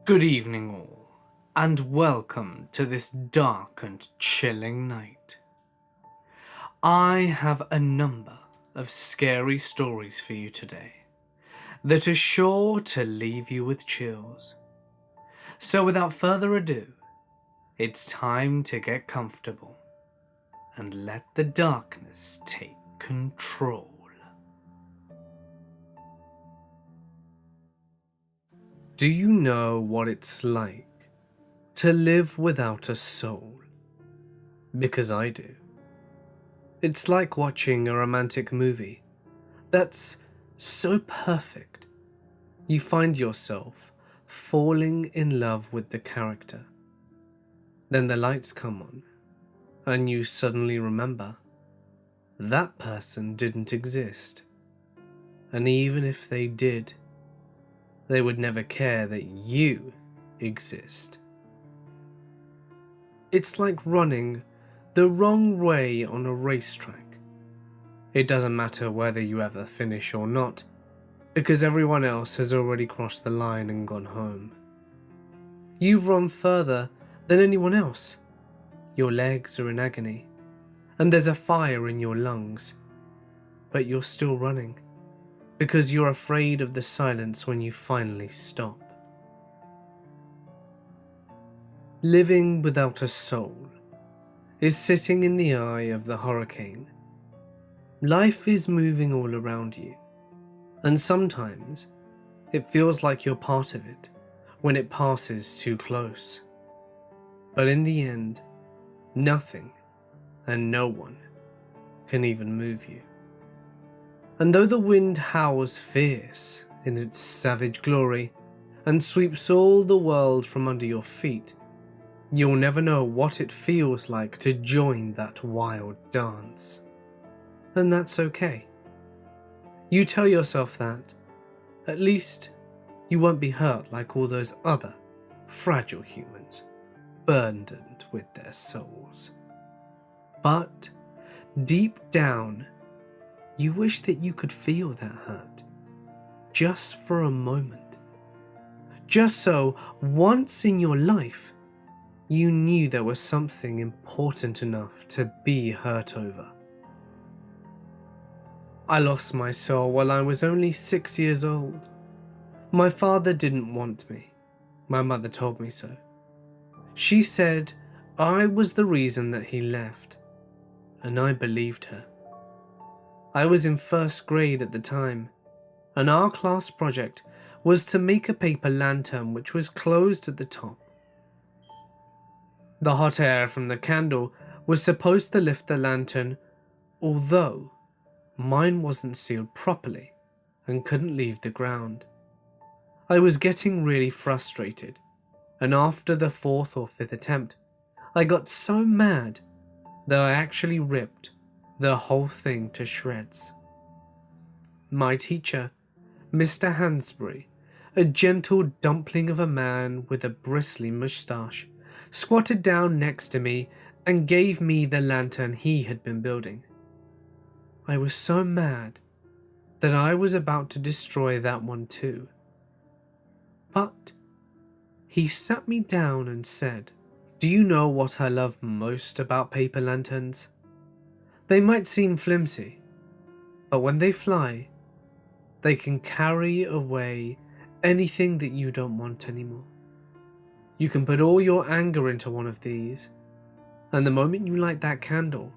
Good evening all, and welcome to this dark and chilling night. I have a number of scary stories for you today that are sure to leave you with chills. So without further ado, it's time to get comfortable and let the darkness take control. Do you know what it's like to live without a soul? Because I do. It's like watching a romantic movie that's so perfect, you find yourself falling in love with the character. Then the lights come on, and you suddenly remember that person didn't exist. And even if they did, they would never care that you exist. It's like running the wrong way on a racetrack. It doesn't matter whether you ever finish or not, because everyone else has already crossed the line and gone home. You've run further than anyone else. Your legs are in agony, and there's a fire in your lungs, but you're still running, because you're afraid of the silence when you finally stop. Living without a soul is sitting in the eye of the hurricane. Life is moving all around you, and sometimes it feels like you're part of it when it passes too close. But in the end, nothing and no one can even move you. And though the wind howls fierce in its savage glory and sweeps all the world from under your feet, you'll never know what it feels like to join that wild dance. And that's okay. You tell yourself that, at least, you won't be hurt like all those other fragile humans, burdened with their souls. But deep down, you wish that you could feel that hurt, just for a moment. Just so, once in your life, you knew there was something important enough to be hurt over. I lost my soul while I was only 6 years old. My father didn't want me. My mother told me so. She said I was the reason that he left, and I believed her. I was in first grade at the time, and our class project was to make a paper lantern which was closed at the top. The hot air from the candle was supposed to lift the lantern, although mine wasn't sealed properly and couldn't leave the ground. I was getting really frustrated, and after the 4th or 5th attempt, I got so mad that I actually ripped the whole thing to shreds. My teacher, Mr. Hansbury, a gentle dumpling of a man with a bristly moustache, squatted down next to me and gave me the lantern he had been building. I was so mad that I was about to destroy that one too. But he sat me down and said, "Do you know what I love most about paper lanterns? They might seem flimsy, but when they fly, they can carry away anything that you don't want anymore. You can put all your anger into one of these, and the moment you light that candle,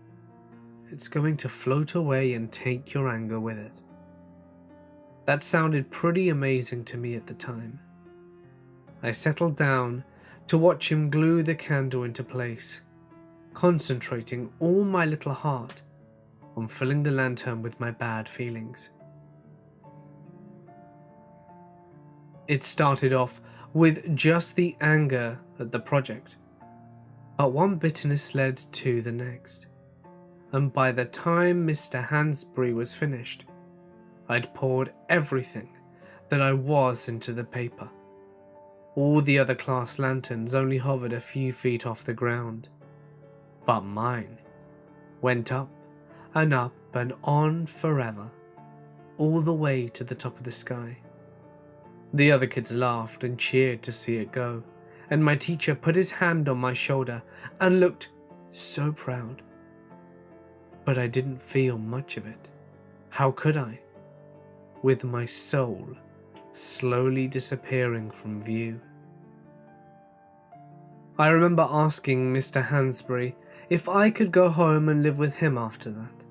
it's going to float away and take your anger with it." That sounded pretty amazing to me at the time. I settled down to watch him glue the candle into place, concentrating all my little heart on filling the lantern with my bad feelings. It started off with just the anger at the project, but one bitterness led to the next, and by the time Mr. Hansbury was finished, I'd poured everything that I was into the paper. All the other class lanterns only hovered a few feet off the ground, but mine went up and on forever, all the way to the top of the sky. The other kids laughed and cheered to see it go, and my teacher put his hand on my shoulder and looked so proud. But I didn't feel much of it. How could I? With my soul slowly disappearing from view. I remember asking Mr. Hansbury if I could go home and live with him after that,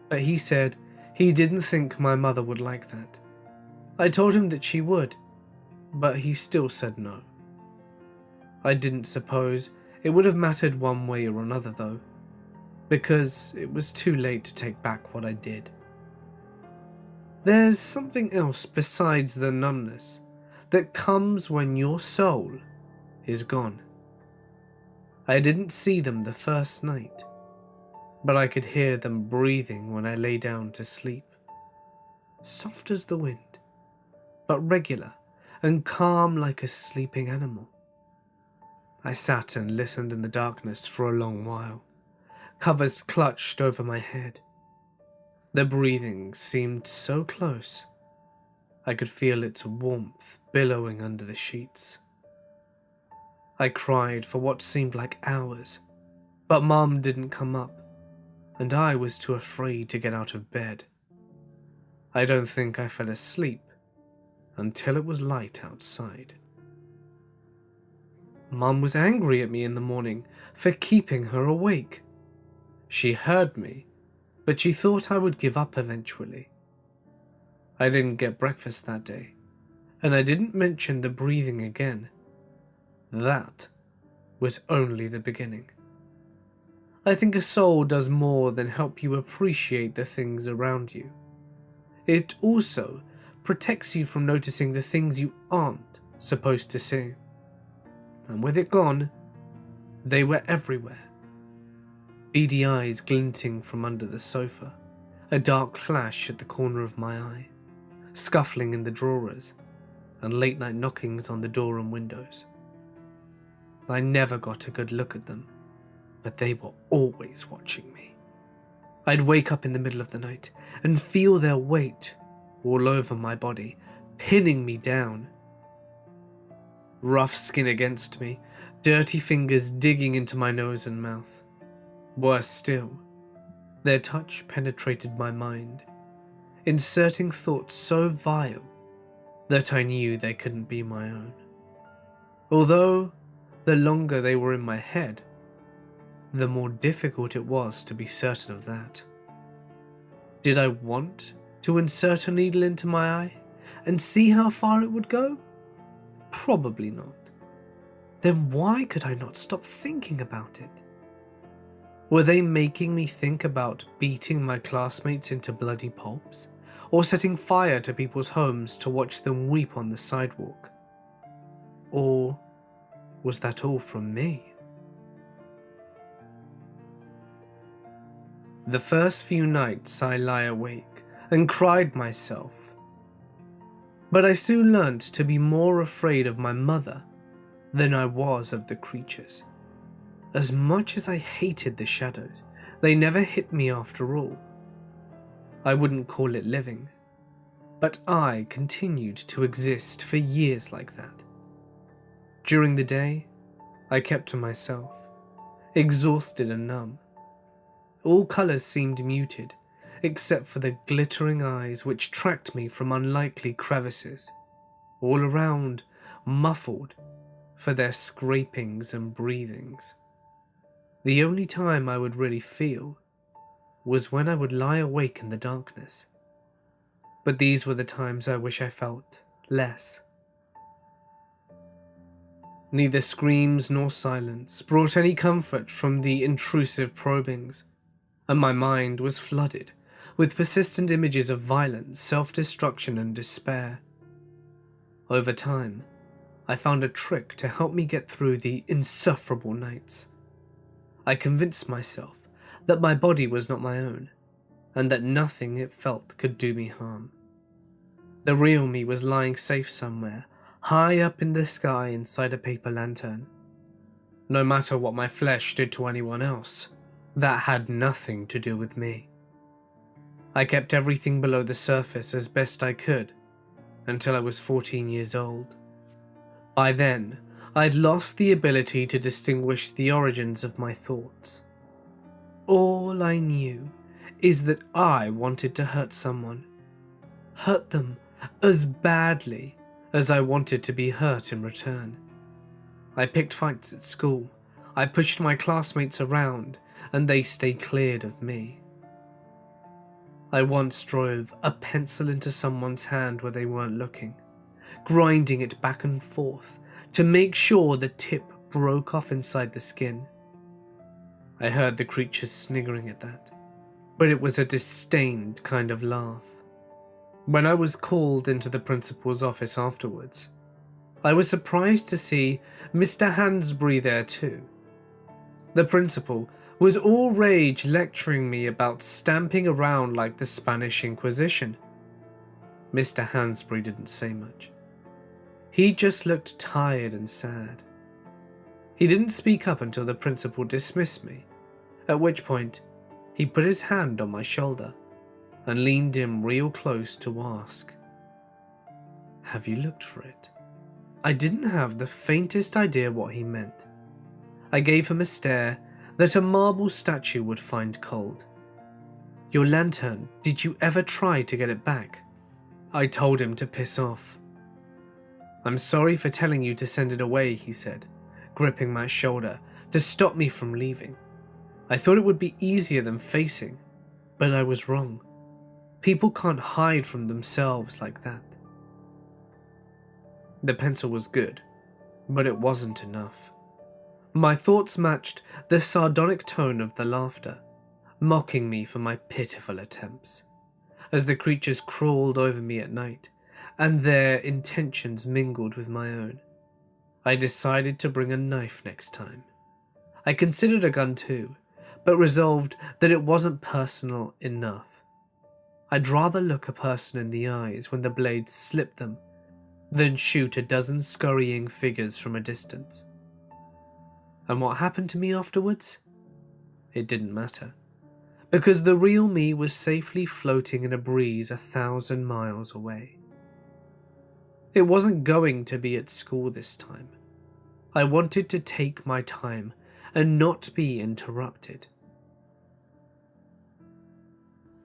but he said he didn't think my mother would like that. I told him that she would, but he still said no. I didn't suppose it would have mattered one way or another though, because it was too late to take back what I did. There's something else besides the numbness that comes when your soul is gone. I didn't see them the first night, but I could hear them breathing when I lay down to sleep. Soft as the wind, but regular and calm like a sleeping animal. I sat and listened in the darkness for a long while, covers clutched over my head. The breathing seemed so close. I could feel its warmth billowing under the sheets. I cried for what seemed like hours, but Mum didn't come up, and I was too afraid to get out of bed. I don't think I fell asleep until it was light outside. Mum was angry at me in the morning for keeping her awake. She heard me, but she thought I would give up eventually. I didn't get breakfast that day, and I didn't mention the breathing again. That was only the beginning. I think a soul does more than help you appreciate the things around you. It also protects you from noticing the things you aren't supposed to see. And with it gone, they were everywhere. Beady eyes glinting from under the sofa, a dark flash at the corner of my eye, scuffling in the drawers, and late-night knockings on the door and windows. I never got a good look at them, but they were always watching me. I'd wake up in the middle of the night and feel their weight all over my body, pinning me down. Rough skin against me, dirty fingers digging into my nose and mouth. Worse still, their touch penetrated my mind, inserting thoughts so vile that I knew they couldn't be my own. Although, the longer they were in my head, the more difficult it was to be certain of that. Did I want to insert a needle into my eye and see how far it would go? Probably not. Then why could I not stop thinking about it? Were they making me think about beating my classmates into bloody pulps, or setting fire to people's homes to watch them weep on the sidewalk? Or was that all from me? The first few nights I lie awake and cried myself, but I soon learnt to be more afraid of my mother than I was of the creatures. As much as I hated the shadows, they never hit me after all. I wouldn't call it living, but I continued to exist for years like that. During the day, I kept to myself, exhausted and numb. All colours seemed muted, except for the glittering eyes which tracked me from unlikely crevices, all around, muffled for their scrapings and breathings. The only time I would really feel was when I would lie awake in the darkness. But these were the times I wish I felt less. Neither screams nor silence brought any comfort from the intrusive probings, and my mind was flooded with persistent images of violence, self-destruction and despair. Over time, I found a trick to help me get through the insufferable nights. I convinced myself that my body was not my own, and that nothing it felt could do me harm. The real me was lying safe somewhere, high up in the sky inside a paper lantern. No matter what my flesh did to anyone else, that had nothing to do with me. I kept everything below the surface as best I could, until I was 14 years old. By then, I'd lost the ability to distinguish the origins of my thoughts. All I knew is that I wanted to hurt someone. Hurt them as badly as I wanted to be hurt in return. I picked fights at school. I pushed my classmates around, and they stayed cleared of me. I once drove a pencil into someone's hand where they weren't looking, grinding it back and forth to make sure the tip broke off inside the skin. I heard the creatures sniggering at that, but it was a disdained kind of laugh. When I was called into the principal's office afterwards, I was surprised to see Mr. Hansbury there too. The principal was all rage, lecturing me about stamping around like the Spanish Inquisition. Mr. Hansbury didn't say much. He just looked tired and sad. He didn't speak up until the principal dismissed me, at which point he put his hand on my shoulder and leaned in real close to ask, "Have you looked for it?" I didn't have the faintest idea what he meant. I gave him a stare that a marble statue would find cold. "Your lantern, did you ever try to get it back?" I told him to piss off. "I'm sorry for telling you to send it away," he said, gripping my shoulder to stop me from leaving. "I thought it would be easier than facing, but I was wrong. People can't hide from themselves like that." The pencil was good, but it wasn't enough. My thoughts matched the sardonic tone of the laughter, mocking me for my pitiful attempts, as the creatures crawled over me at night, and their intentions mingled with my own. I decided to bring a knife next time. I considered a gun too, but resolved that it wasn't personal enough. I'd rather look a person in the eyes when the blade slipped them than shoot a dozen scurrying figures from a distance. And what happened to me afterwards? It didn't matter, because the real me was safely floating in a breeze 1,000 miles away. It wasn't going to be at school this time. I wanted to take my time and not be interrupted.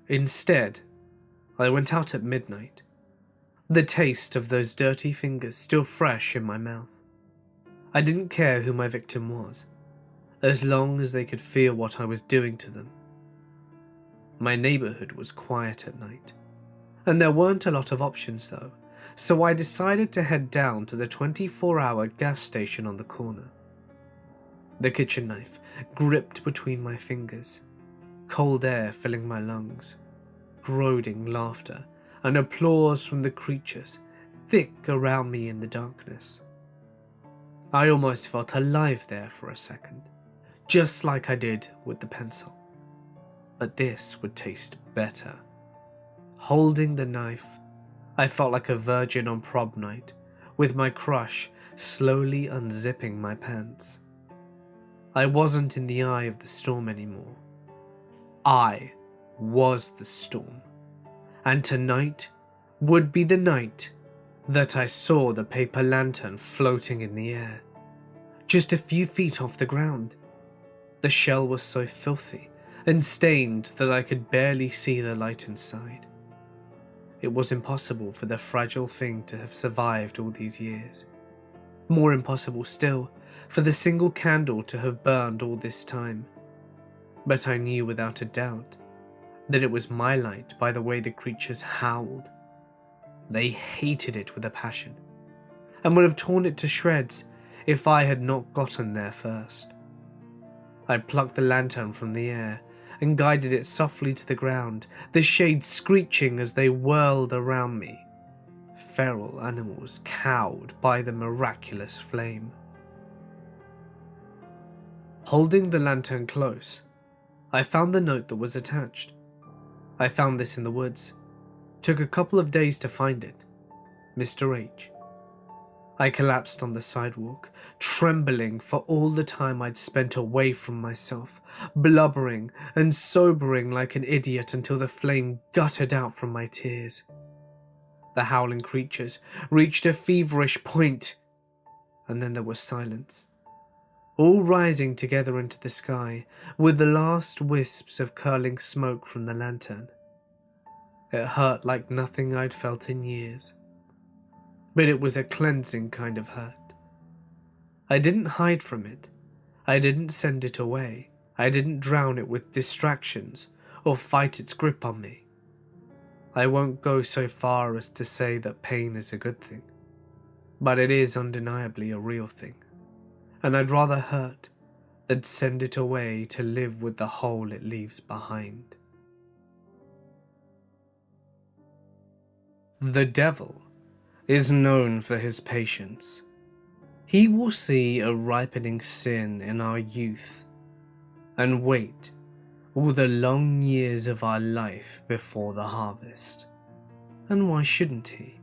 Instead, I went out at midnight, the taste of those dirty fingers still fresh in my mouth. I didn't care who my victim was, as long as they could feel what I was doing to them. My neighborhood was quiet at night, and there weren't a lot of options though, so I decided to head down to the 24-hour gas station on the corner. The kitchen knife gripped between my fingers, cold air filling my lungs, groaning laughter and applause from the creatures thick around me in the darkness. I almost felt alive there for a second, just like I did with the pencil. But this would taste better. Holding the knife, I felt like a virgin on prom night, with my crush slowly unzipping my pants. I wasn't in the eye of the storm anymore. I was the storm, and tonight would be the night that I saw the paper lantern floating in the air, just a few feet off the ground. The shell was so filthy and stained that I could barely see the light inside. It was impossible for the fragile thing to have survived all these years. More impossible still for the single candle to have burned all this time. But I knew without a doubt that it was my light by the way the creatures howled. They hated it with a passion, and would have torn it to shreds if I had not gotten there first. I plucked the lantern from the air and guided it softly to the ground, the shades screeching as they whirled around me. Feral animals cowed by the miraculous flame. Holding the lantern close, I found the note that was attached. I found this in the woods. Took a couple of days to find it. Mr. H. I collapsed on the sidewalk, trembling for all the time I'd spent away from myself, blubbering and sobering like an idiot until the flame guttered out from my tears. The howling creatures reached a feverish point, and then there was silence, all rising together into the sky with the last wisps of curling smoke from the lantern. It hurt like nothing I'd felt in years, but it was a cleansing kind of hurt. I didn't hide from it. I didn't send it away. I didn't drown it with distractions or fight its grip on me. I won't go so far as to say that pain is a good thing, but it is undeniably a real thing, and I'd rather hurt than send it away to live with the hole it leaves behind. The devil is known for his patience. He will see a ripening sin in our youth and wait all the long years of our life before the harvest. And why shouldn't he?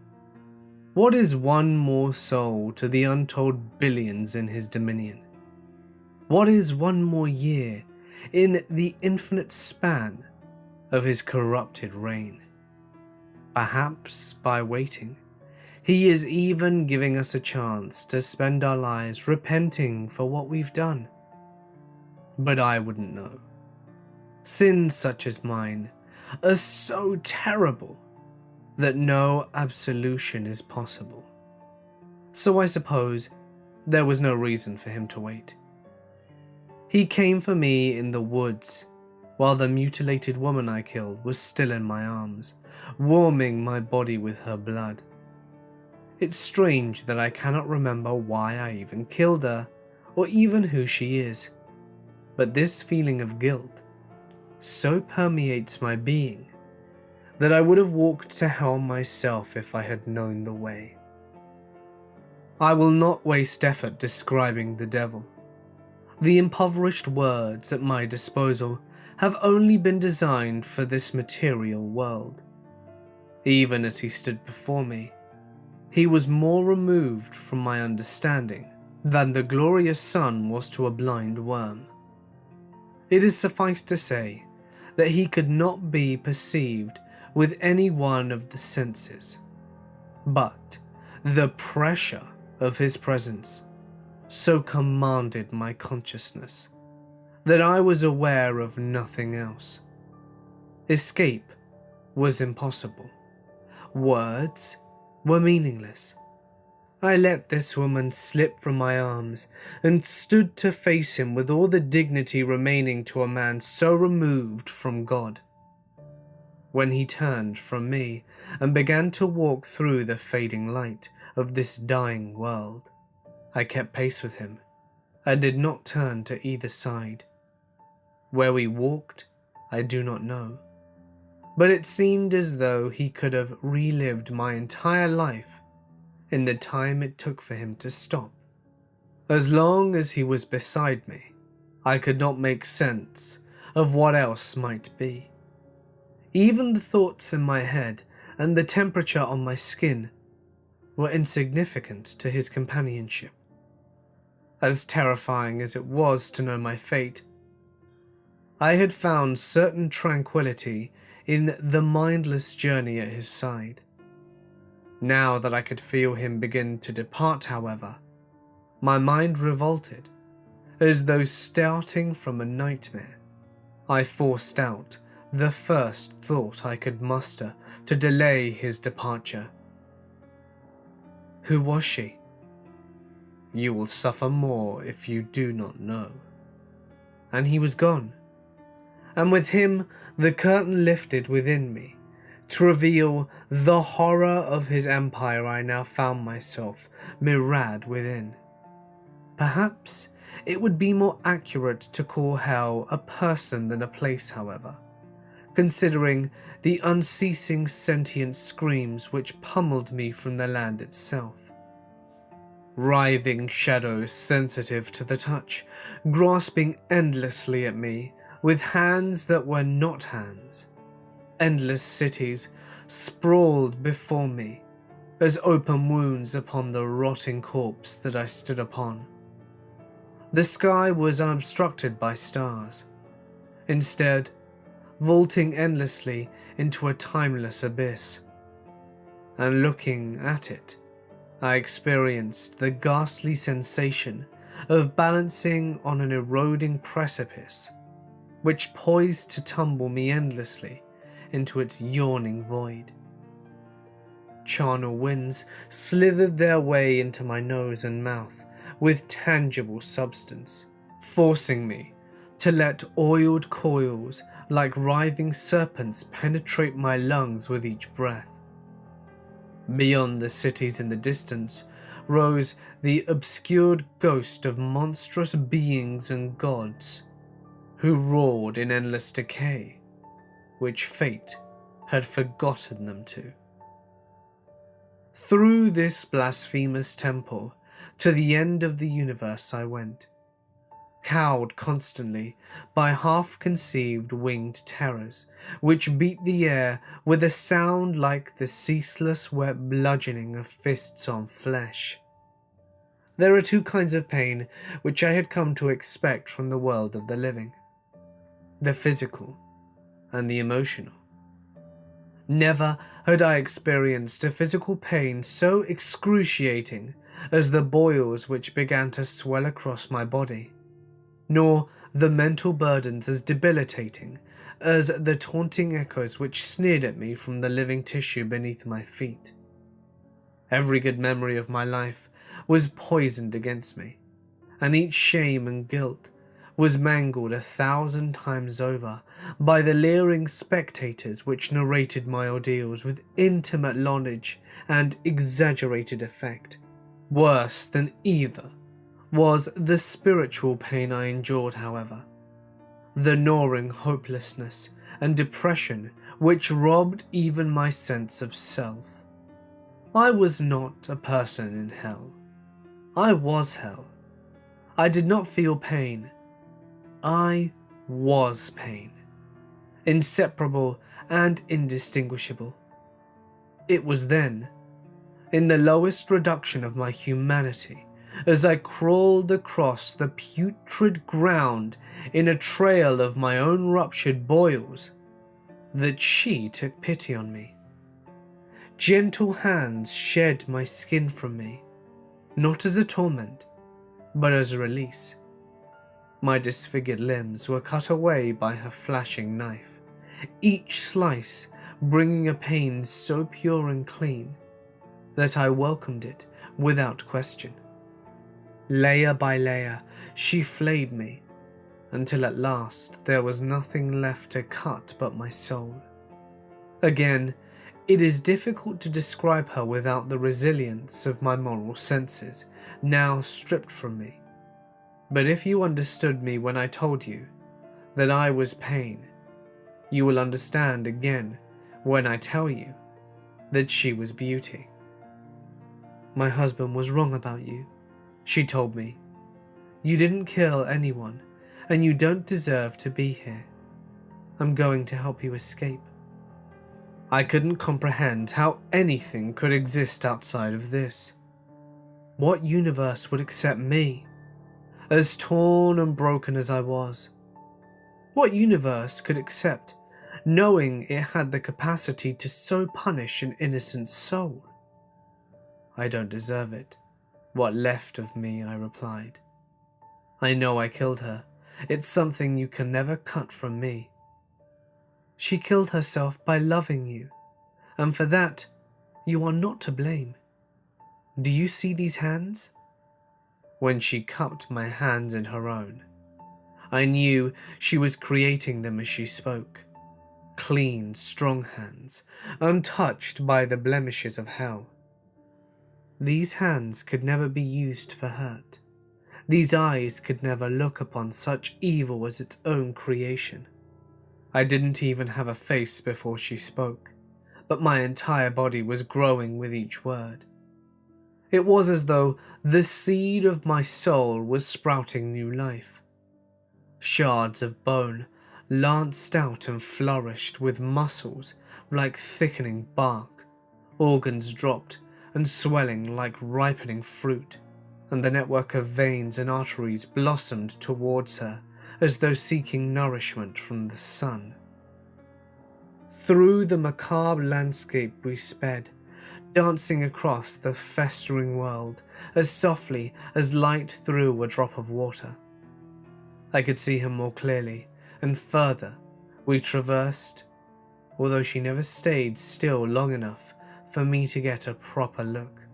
What is one more soul to the untold billions in his dominion? What is one more year in the infinite span of his corrupted reign? Perhaps by waiting, he is even giving us a chance to spend our lives repenting for what we've done. But I wouldn't know. Sins such as mine are so terrible that no absolution is possible. So I suppose there was no reason for him to wait. He came for me in the woods while the mutilated woman I killed was still in my arms, warming my body with her blood. It's strange that I cannot remember why I even killed her, or even who she is, but this feeling of guilt so permeates my being that I would have walked to hell myself if I had known the way. I will not waste effort describing the devil. The impoverished words at my disposal have only been designed for this material world. Even as he stood before me, he was more removed from my understanding than the glorious sun was to a blind worm. It is suffice to say that he could not be perceived with any one of the senses, but the pressure of his presence so commanded my consciousness that I was aware of nothing else. Escape was impossible. Words were meaningless. I let this woman slip from my arms and stood to face him with all the dignity remaining to a man so removed from God. When he turned from me and began to walk through the fading light of this dying world, I kept pace with him and did not turn to either side. Where we walked, I do not know, but it seemed as though he could have relived my entire life in the time it took for him to stop. As long as he was beside me, I could not make sense of what else might be. Even the thoughts in my head and the temperature on my skin were insignificant to his companionship. As terrifying as it was to know my fate, I had found certain tranquility in the mindless journey at his side. Now that I could feel him begin to depart, however, my mind revolted, as though starting from a nightmare. I forced out the first thought I could muster to delay his departure. Who was she? You will suffer more if you do not know. And he was gone, and with him the curtain lifted within me, to reveal the horror of his empire I now found myself mirrored within. Perhaps it would be more accurate to call hell a person than a place, however, considering the unceasing sentient screams which pummeled me from the land itself. Writhing shadows sensitive to the touch, grasping endlessly at me with hands that were not hands. Endless cities sprawled before me as open wounds upon the rotting corpse that I stood upon. The sky was unobstructed by stars. Instead, vaulting endlessly into a timeless abyss. and looking at it, I experienced the ghastly sensation of balancing on an eroding precipice, which poised to tumble me endlessly into its yawning void. Charnel winds slithered their way into my nose and mouth with tangible substance, forcing me to let oiled coils like writhing serpents penetrate my lungs with each breath. Beyond the cities in the distance rose the obscured ghost of monstrous beings and gods who roared in endless decay, which fate had forgotten them to. Through this blasphemous temple to the end of the universe I went, cowed constantly by half-conceived winged terrors which beat the air with a sound like the ceaseless wet bludgeoning of fists on flesh. There are two kinds of pain which I had come to expect from the world of the living: the physical and the emotional. Never had I experienced a physical pain so excruciating as the boils which began to swell across my body, nor the mental burdens as debilitating as the taunting echoes which sneered at me from the living tissue beneath my feet. Every good memory of my life was poisoned against me, and each shame and guilt was mangled 1,000 times over by the leering spectators which narrated my ordeals with intimate knowledge and exaggerated effect. Worse than either was the spiritual pain I endured, however, the gnawing hopelessness and depression which robbed even my sense of self. I was not a person in hell. I was hell. I did not feel pain. I was pain, inseparable and indistinguishable. It was then, in the lowest reduction of my humanity, as I crawled across the putrid ground in a trail of my own ruptured boils, that she took pity on me. Gentle hands shed my skin from me, not as a torment, but as a release. My disfigured limbs were cut away by her flashing knife, each slice bringing a pain so pure and clean that I welcomed it without question. Layer by layer, she flayed me, until at last there was nothing left to cut but my soul. Again, it is difficult to describe her without the resilience of my moral senses, now stripped from me. But if you understood me when I told you that I was pain, you will understand again when I tell you that she was beauty. My husband was wrong about you, she told me. You didn't kill anyone, and you don't deserve to be here. I'm going to help you escape. I couldn't comprehend how anything could exist outside of this. What universe would accept me, as torn and broken as I was? What universe could accept knowing it had the capacity to so punish an innocent soul? I don't deserve it. What left of me, I replied. I know I killed her. It's something you can never cut from me. She killed herself by loving you, and for that, you are not to blame. Do you see these hands? When she cupped my hands in her own, I knew she was creating them as she spoke. Clean, strong hands, untouched by the blemishes of hell. These hands could never be used for hurt. These eyes could never look upon such evil as its own creation. I didn't even have a face before she spoke, but my entire body was growing with each word. It was as though the seed of my soul was sprouting new life. Shards of bone lanced out and flourished with muscles like thickening bark, organs dropped and swelling like ripening fruit, and the network of veins and arteries blossomed towards her as though seeking nourishment from the sun. Through the macabre landscape we sped, dancing across the festering world as softly as light through a drop of water. I could see her more clearly, and further we traversed, although she never stayed still long enough for me to get a proper look.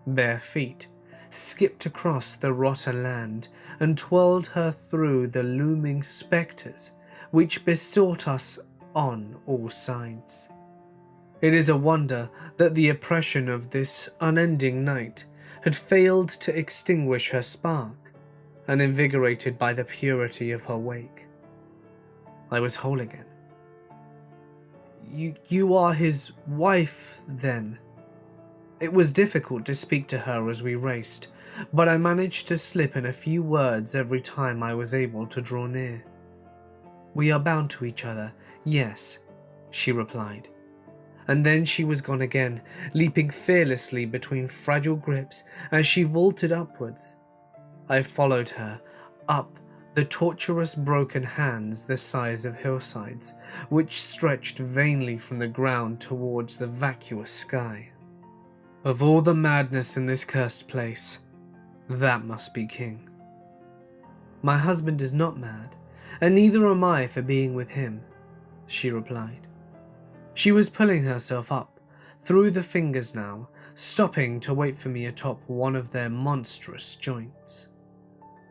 Bare feet skipped across the rotten land and twirled her through the looming spectres which besought us on all sides. It is a wonder that the oppression of this unending night had failed to extinguish her spark, uninvigorated by the purity of her wake. I was whole again. You are his wife, then? It was difficult to speak to her as we raced, but I managed to slip in a few words every time I was able to draw near. We are bound to each other, yes, she replied. And then she was gone again, leaping fearlessly between fragile grips as she vaulted upwards. I followed her, up the tortuous broken hands the size of hillsides, which stretched vainly from the ground towards the vacuous sky. Of all the madness in this cursed place, that must be king. My husband is not mad, and neither am I for being with him, she replied. She was pulling herself up, through the fingers now, stopping to wait for me atop one of their monstrous joints.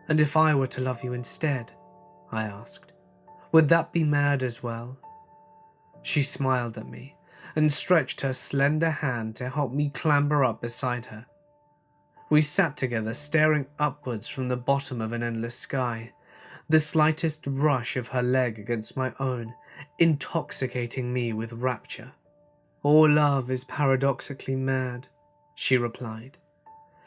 And if I were to love you instead, I asked, would that be mad as well? She smiled at me and stretched her slender hand to help me clamber up beside her. We sat together staring upwards from the bottom of an endless sky, the slightest brush of her leg against my own intoxicating me with rapture. All love is paradoxically mad, she replied.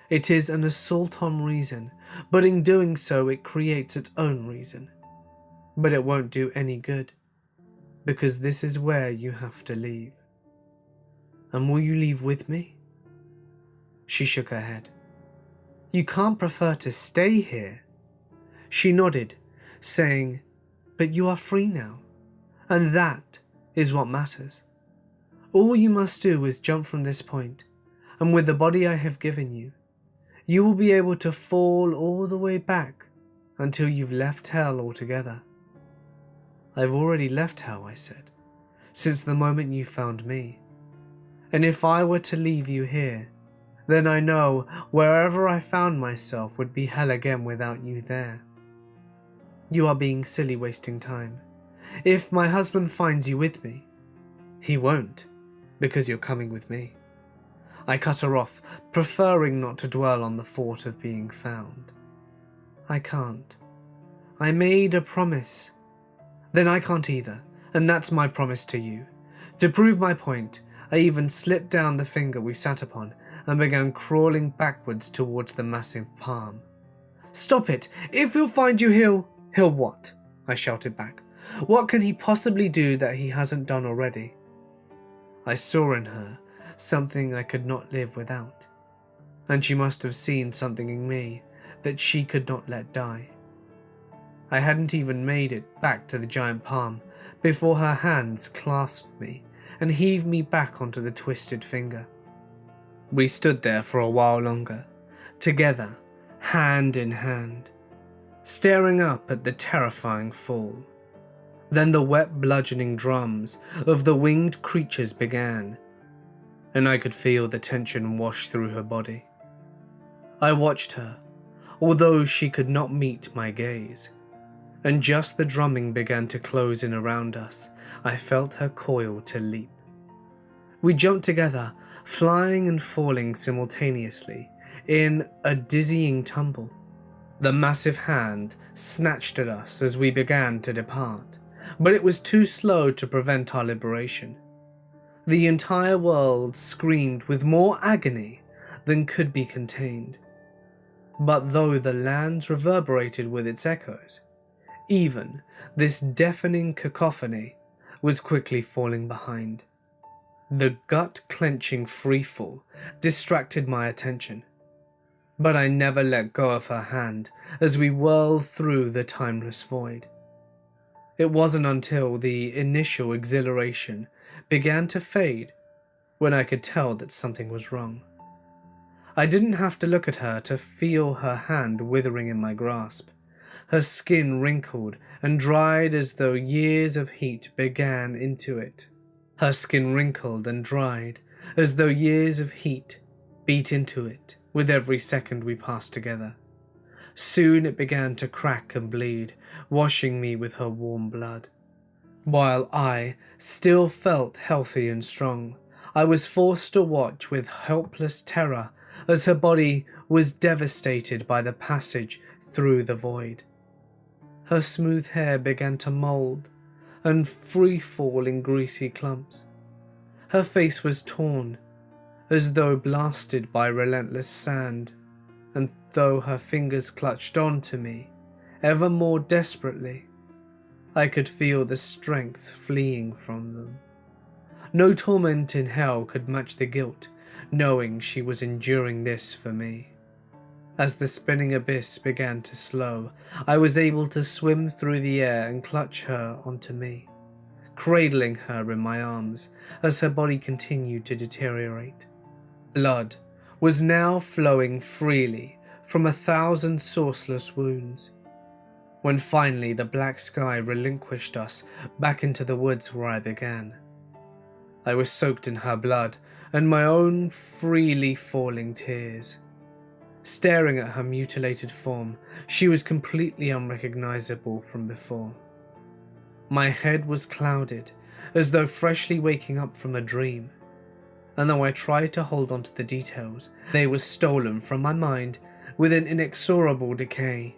It is an assault on reason, but in doing so it creates its own reason. But it won't do any good, because this is where you have to leave. And will you leave with me? She shook her head. You can't prefer to stay here. She nodded, saying, but you are free now, and that is what matters. All you must do is jump from this point, and with the body I have given you, you will be able to fall all the way back until you've left hell altogether. I've already left hell, I said, since the moment you found me. And if I were to leave you here, then I know wherever I found myself would be hell again without you there. You are being silly, wasting time. If my husband finds you with me, he won't, because you're coming with me. I cut her off, preferring not to dwell on the thought of being found. I can't. I made a promise. Then I can't either, and that's my promise to you. To prove my point, I even slipped down the finger we sat upon and began crawling backwards towards the massive palm. Stop it! If he'll find you, he'll what? I shouted back. What can he possibly do that he hasn't done already? I saw in her something I could not live without, and she must have seen something in me that she could not let die. I hadn't even made it back to the giant palm before her hands clasped me and heaved me back onto the twisted finger. We stood there for a while longer, together, hand in hand, staring up at the terrifying fall. Then the wet bludgeoning drums of the winged creatures began, and I could feel the tension wash through her body. I watched her, although she could not meet my gaze, and just the drumming began to close in around us, I felt her coil to leap. We jumped together, flying and falling simultaneously, in a dizzying tumble. The massive hand snatched at us as we began to depart, but it was too slow to prevent our liberation. The entire world screamed with more agony than could be contained. But though the lands reverberated with its echoes, even this deafening cacophony was quickly falling behind. The gut-clenching freefall distracted my attention, but I never let go of her hand as we whirled through the timeless void. It wasn't until the initial exhilaration began to fade when I could tell that something was wrong. I didn't have to look at her to feel her hand withering in my grasp, her skin wrinkled and dried as though years of heat began into it. Her skin wrinkled and dried as though years of heat beat into it with every second we passed together. Soon it began to crack and bleed, washing me with her warm blood. While I still felt healthy and strong, I was forced to watch with helpless terror as her body was devastated by the passage through the void. Her smooth hair began to mold and free fall in greasy clumps. Her face was torn, as though blasted by relentless sand, and though her fingers clutched onto me ever more desperately, I could feel the strength fleeing from them. No torment in hell could match the guilt, knowing she was enduring this for me. As the spinning abyss began to slow, I was able to swim through the air and clutch her onto me, cradling her in my arms as her body continued to deteriorate. Blood was now flowing freely from 1,000 sourceless wounds. When finally the black sky relinquished us back into the woods where I began, I was soaked in her blood and my own freely falling tears. Staring at her mutilated form, she was completely unrecognizable from before. My head was clouded, as though freshly waking up from a dream, and though I tried to hold on to the details, they were stolen from my mind with an inexorable decay.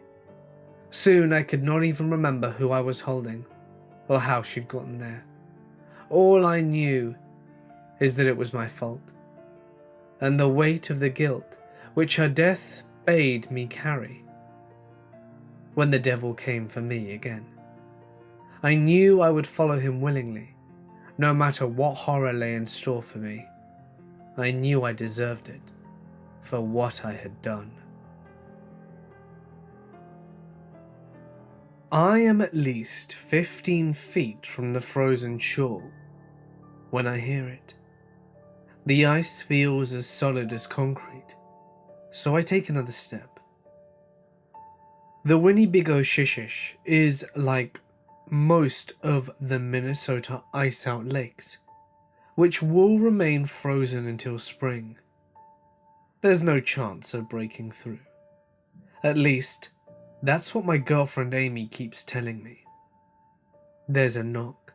Soon I could not even remember who I was holding, or how she'd gotten there. All I knew is that it was my fault, and the weight of the guilt which her death bade me carry. When the devil came for me again, I knew I would follow him willingly, no matter what horror lay in store for me. I knew I deserved it for what I had done. I am at least 15 feet from the frozen shore when I hear it. The ice feels as solid as concrete, so I take another step. The Winnebago Shishish is like most of the Minnesota ice-out lakes, which will remain frozen until spring. There's no chance of breaking through. At least, that's what my girlfriend Amy keeps telling me. There's a knock.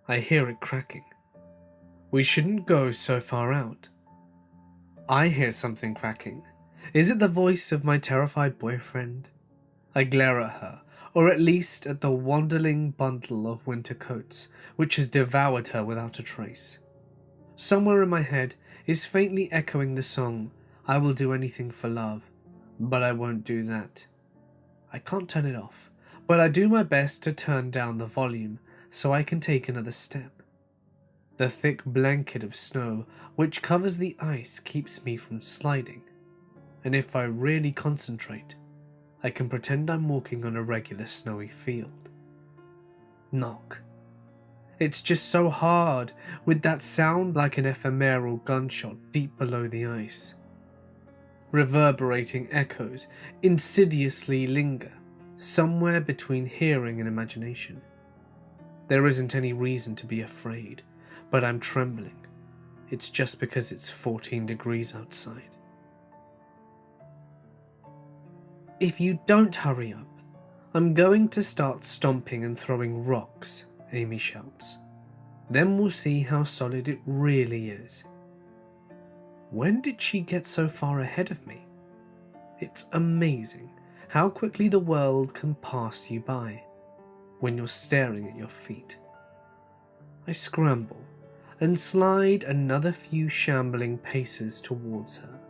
I hear it cracking. We shouldn't go so far out. I hear something cracking. Is it the voice of my terrified boyfriend? I glare at her, or at least at the wandering bundle of winter coats, which has devoured her without a trace. Somewhere in my head is faintly echoing the song, "I will do anything for love, but I won't do that." I can't turn it off, but I do my best to turn down the volume so I can take another step. The thick blanket of snow which covers the ice keeps me from sliding, and if I really concentrate, I can pretend I'm walking on a regular snowy field. Knock. It's just so hard, with that sound like an ephemeral gunshot deep below the ice. Reverberating echoes insidiously linger, somewhere between hearing and imagination. There isn't any reason to be afraid, but I'm trembling. It's just because it's 14 degrees outside. If you don't hurry up, I'm going to start stomping and throwing rocks, Amy shouts. Then we'll see how solid it really is. When did she get so far ahead of me? It's amazing how quickly the world can pass you by when you're staring at your feet. I scramble and slide another few shambling paces towards her.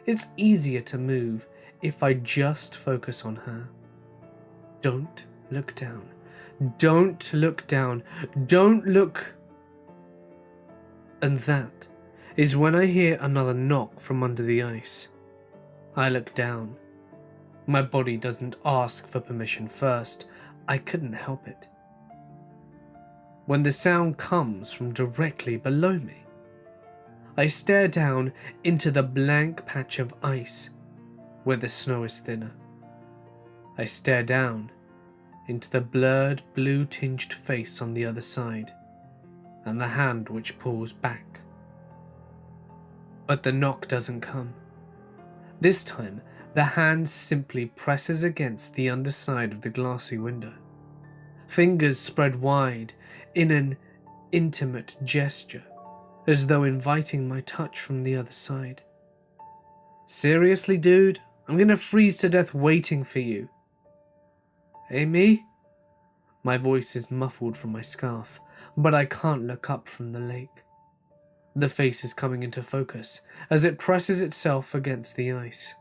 It's easier to move if I just focus on her. Don't look down. Don't look down. Don't look. And that is when I hear another knock from under the ice. I look down. My body doesn't ask for permission first. I couldn't help it. When the sound comes from directly below me, I stare down into the blank patch of ice where the snow is thinner. I stare down into the blurred blue-tinged face on the other side and the hand which pulls back. But the knock doesn't come. This time, the hand simply presses against the underside of the glassy window. Fingers spread wide in an intimate gesture, as though inviting my touch from the other side. Seriously, dude? I'm gonna freeze to death waiting for you. Amy? My voice is muffled from my scarf, but I can't look up from the lake. The face is coming into focus as it presses itself against the ice.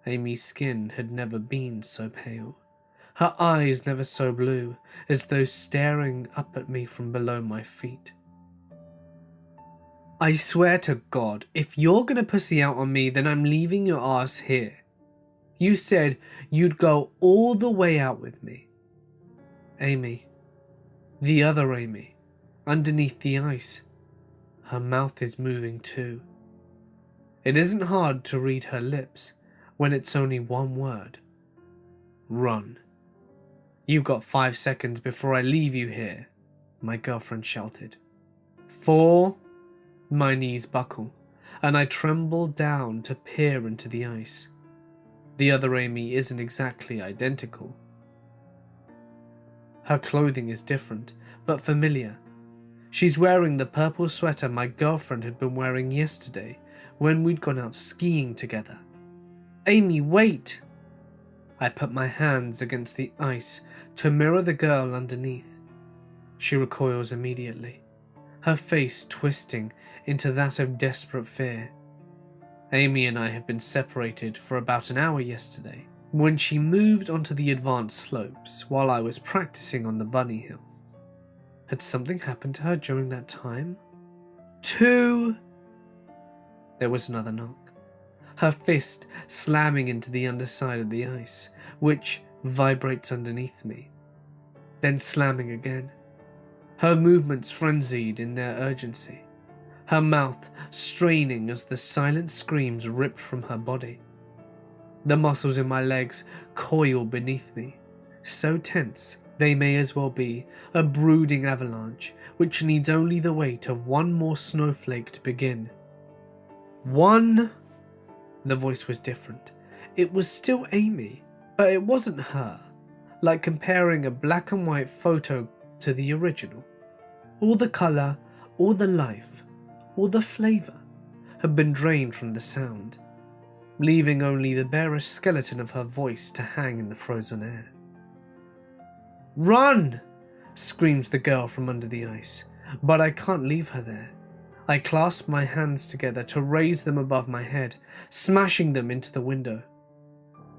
Amy's skin had never been so pale, her eyes never so blue, as though staring up at me from below my feet. I swear to God, if you're gonna pussy out on me, then I'm leaving your ass here. You said you'd go all the way out with me. Amy, the other Amy, underneath the ice. Her mouth is moving too. It isn't hard to read her lips when it's only one word. Run. You've got 5 seconds before I leave you here, my girlfriend shouted. 4. My knees buckle, and I tremble down to peer into the ice. The other Amy isn't exactly identical. Her clothing is different, but familiar. She's wearing the purple sweater my girlfriend had been wearing yesterday when we'd gone out skiing together. Amy, wait! I put my hands against the ice to mirror the girl underneath. She recoils immediately, her face twisting into that of desperate fear. Amy and I have been separated for about an hour yesterday, when she moved onto the advanced slopes while I was practicing on the bunny hill. Had something happened to her during that time? 2. There was another knock, her fist slamming into the underside of the ice, which vibrates underneath me, then slamming again. Her movements frenzied in their urgency, her mouth straining as the silent screams ripped from her body. The muscles in my legs coil beneath me, so tense they may as well be a brooding avalanche which needs only the weight of one more snowflake to begin. 1. The voice was different. It was still Amy, but it wasn't her, like comparing a black and white photo to the original. All the colour, all the life, all the flavour had been drained from the sound, leaving only the barest skeleton of her voice to hang in the frozen air. Run! Screams the girl from under the ice, but I can't leave her there. I clasp my hands together to raise them above my head, smashing them into the window.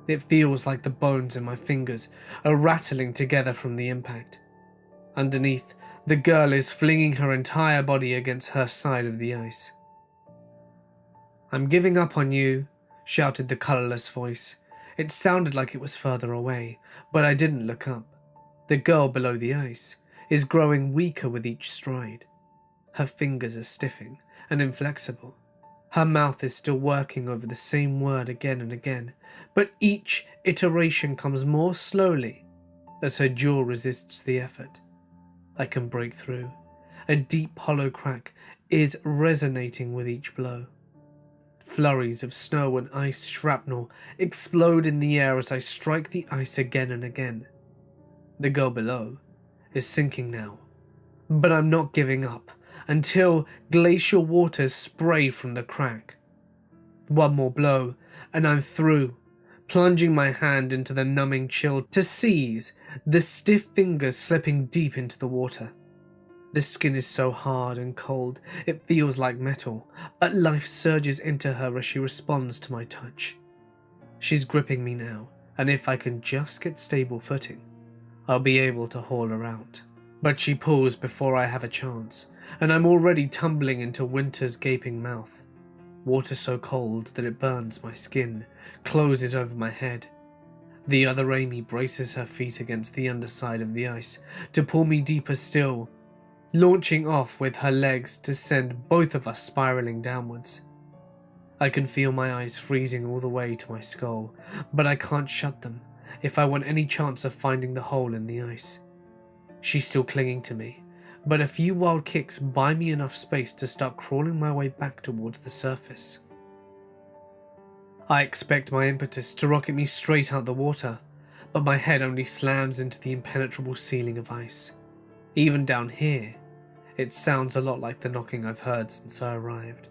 It feels like the bones in my fingers are rattling together from the impact. Underneath, the girl is flinging her entire body against her side of the ice. I'm giving up on you, shouted the colourless voice. It sounded like it was further away, but I didn't look up. The girl below the ice is growing weaker with each stride. Her fingers are stiffing and inflexible. Her mouth is still working over the same word again and again, but each iteration comes more slowly as her jaw resists the effort. I can break through. A deep hollow crack is resonating with each blow. Flurries of snow and ice shrapnel explode in the air as I strike the ice again and again. The girl below is sinking now, but I'm not giving up until glacial waters spray from the crack. One more blow and I'm through, plunging my hand into the numbing chill to seize the stiff fingers slipping deep into the water. The skin is so hard and cold it feels like metal, but life surges into her as she responds to my touch. She's gripping me now, and if I can just get stable footing, I'll be able to haul her out. But she pulls before I have a chance, and I'm already tumbling into winter's gaping mouth. Water so cold that it burns my skin, closes over my head. The other Amy braces her feet against the underside of the ice to pull me deeper still. launching off with her legs to send both of us spiraling downwards. I can feel my eyes freezing all the way to my skull, but I can't shut them if I want any chance of finding the hole in the ice. She's still clinging to me, but a few wild kicks buy me enough space to start crawling my way back towards the surface. I expect my impetus to rocket me straight out the water, but my head only slams into the impenetrable ceiling of ice. Even down here, it sounds a lot like the knocking I've heard since I arrived.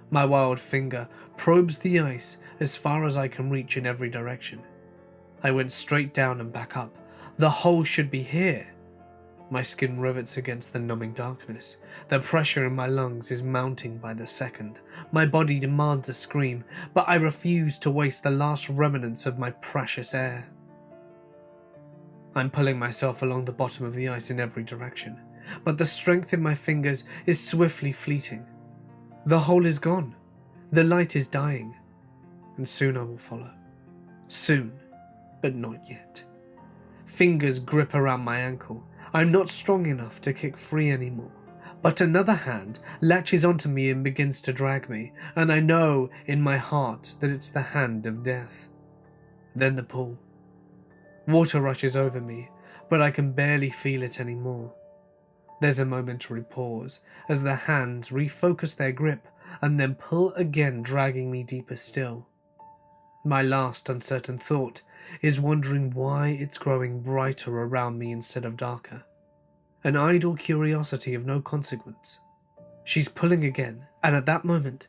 My wild finger probes the ice as far as I can reach in every direction. I went straight down and back up. The hole should be here. My skin rivets against the numbing darkness. The pressure in my lungs is mounting by the second. My body demands a scream, but I refuse to waste the last remnants of my precious air. I'm pulling myself along the bottom of the ice in every direction, but the strength in my fingers is swiftly fleeting. The hole is gone. The light is dying, and soon I will follow. Soon, but not yet. Fingers grip around my ankle. I'm not strong enough to kick free anymore, but another hand latches onto me and begins to drag me, and I know in my heart that it's the hand of death. Then the pull. Water rushes over me, but I can barely feel it anymore. There's a momentary pause as the hands refocus their grip and then pull again, dragging me deeper still. My last uncertain thought is wondering why it's growing brighter around me instead of darker. An idle curiosity of no consequence. She's pulling again, and at that moment,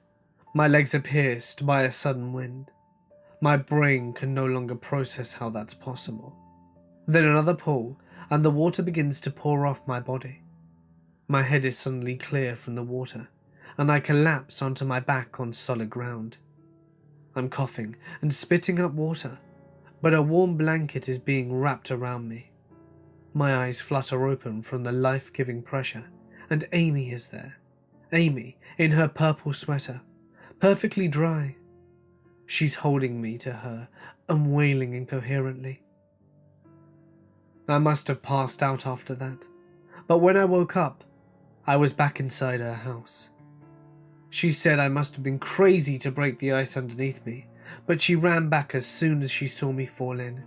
my legs are pierced by a sudden wind. My brain can no longer process how that's possible. Then another pull, and the water begins to pour off my body. My head is suddenly clear from the water, and I collapse onto my back on solid ground. I'm coughing and spitting up water, but a warm blanket is being wrapped around me. My eyes flutter open from the life-giving pressure, and Amy is there. Amy, in her purple sweater, perfectly dry. She's holding me to her and wailing incoherently. I must have passed out after that, but when I woke up, I was back inside her house. She said I must have been crazy to break the ice underneath me, but she ran back as soon as she saw me fall in.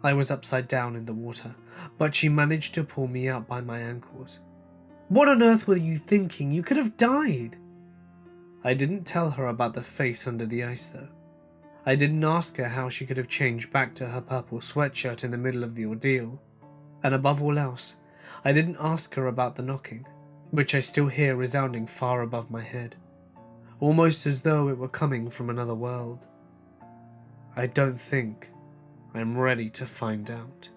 I was upside down in the water, but she managed to pull me out by my ankles. What on earth were you thinking? You could have died. I didn't tell her about the face under the ice though. I didn't ask her how she could have changed back to her purple sweatshirt in the middle of the ordeal. And above all else, I didn't ask her about the knocking, which I still hear resounding far above my head, almost as though it were coming from another world. I don't think I'm ready to find out.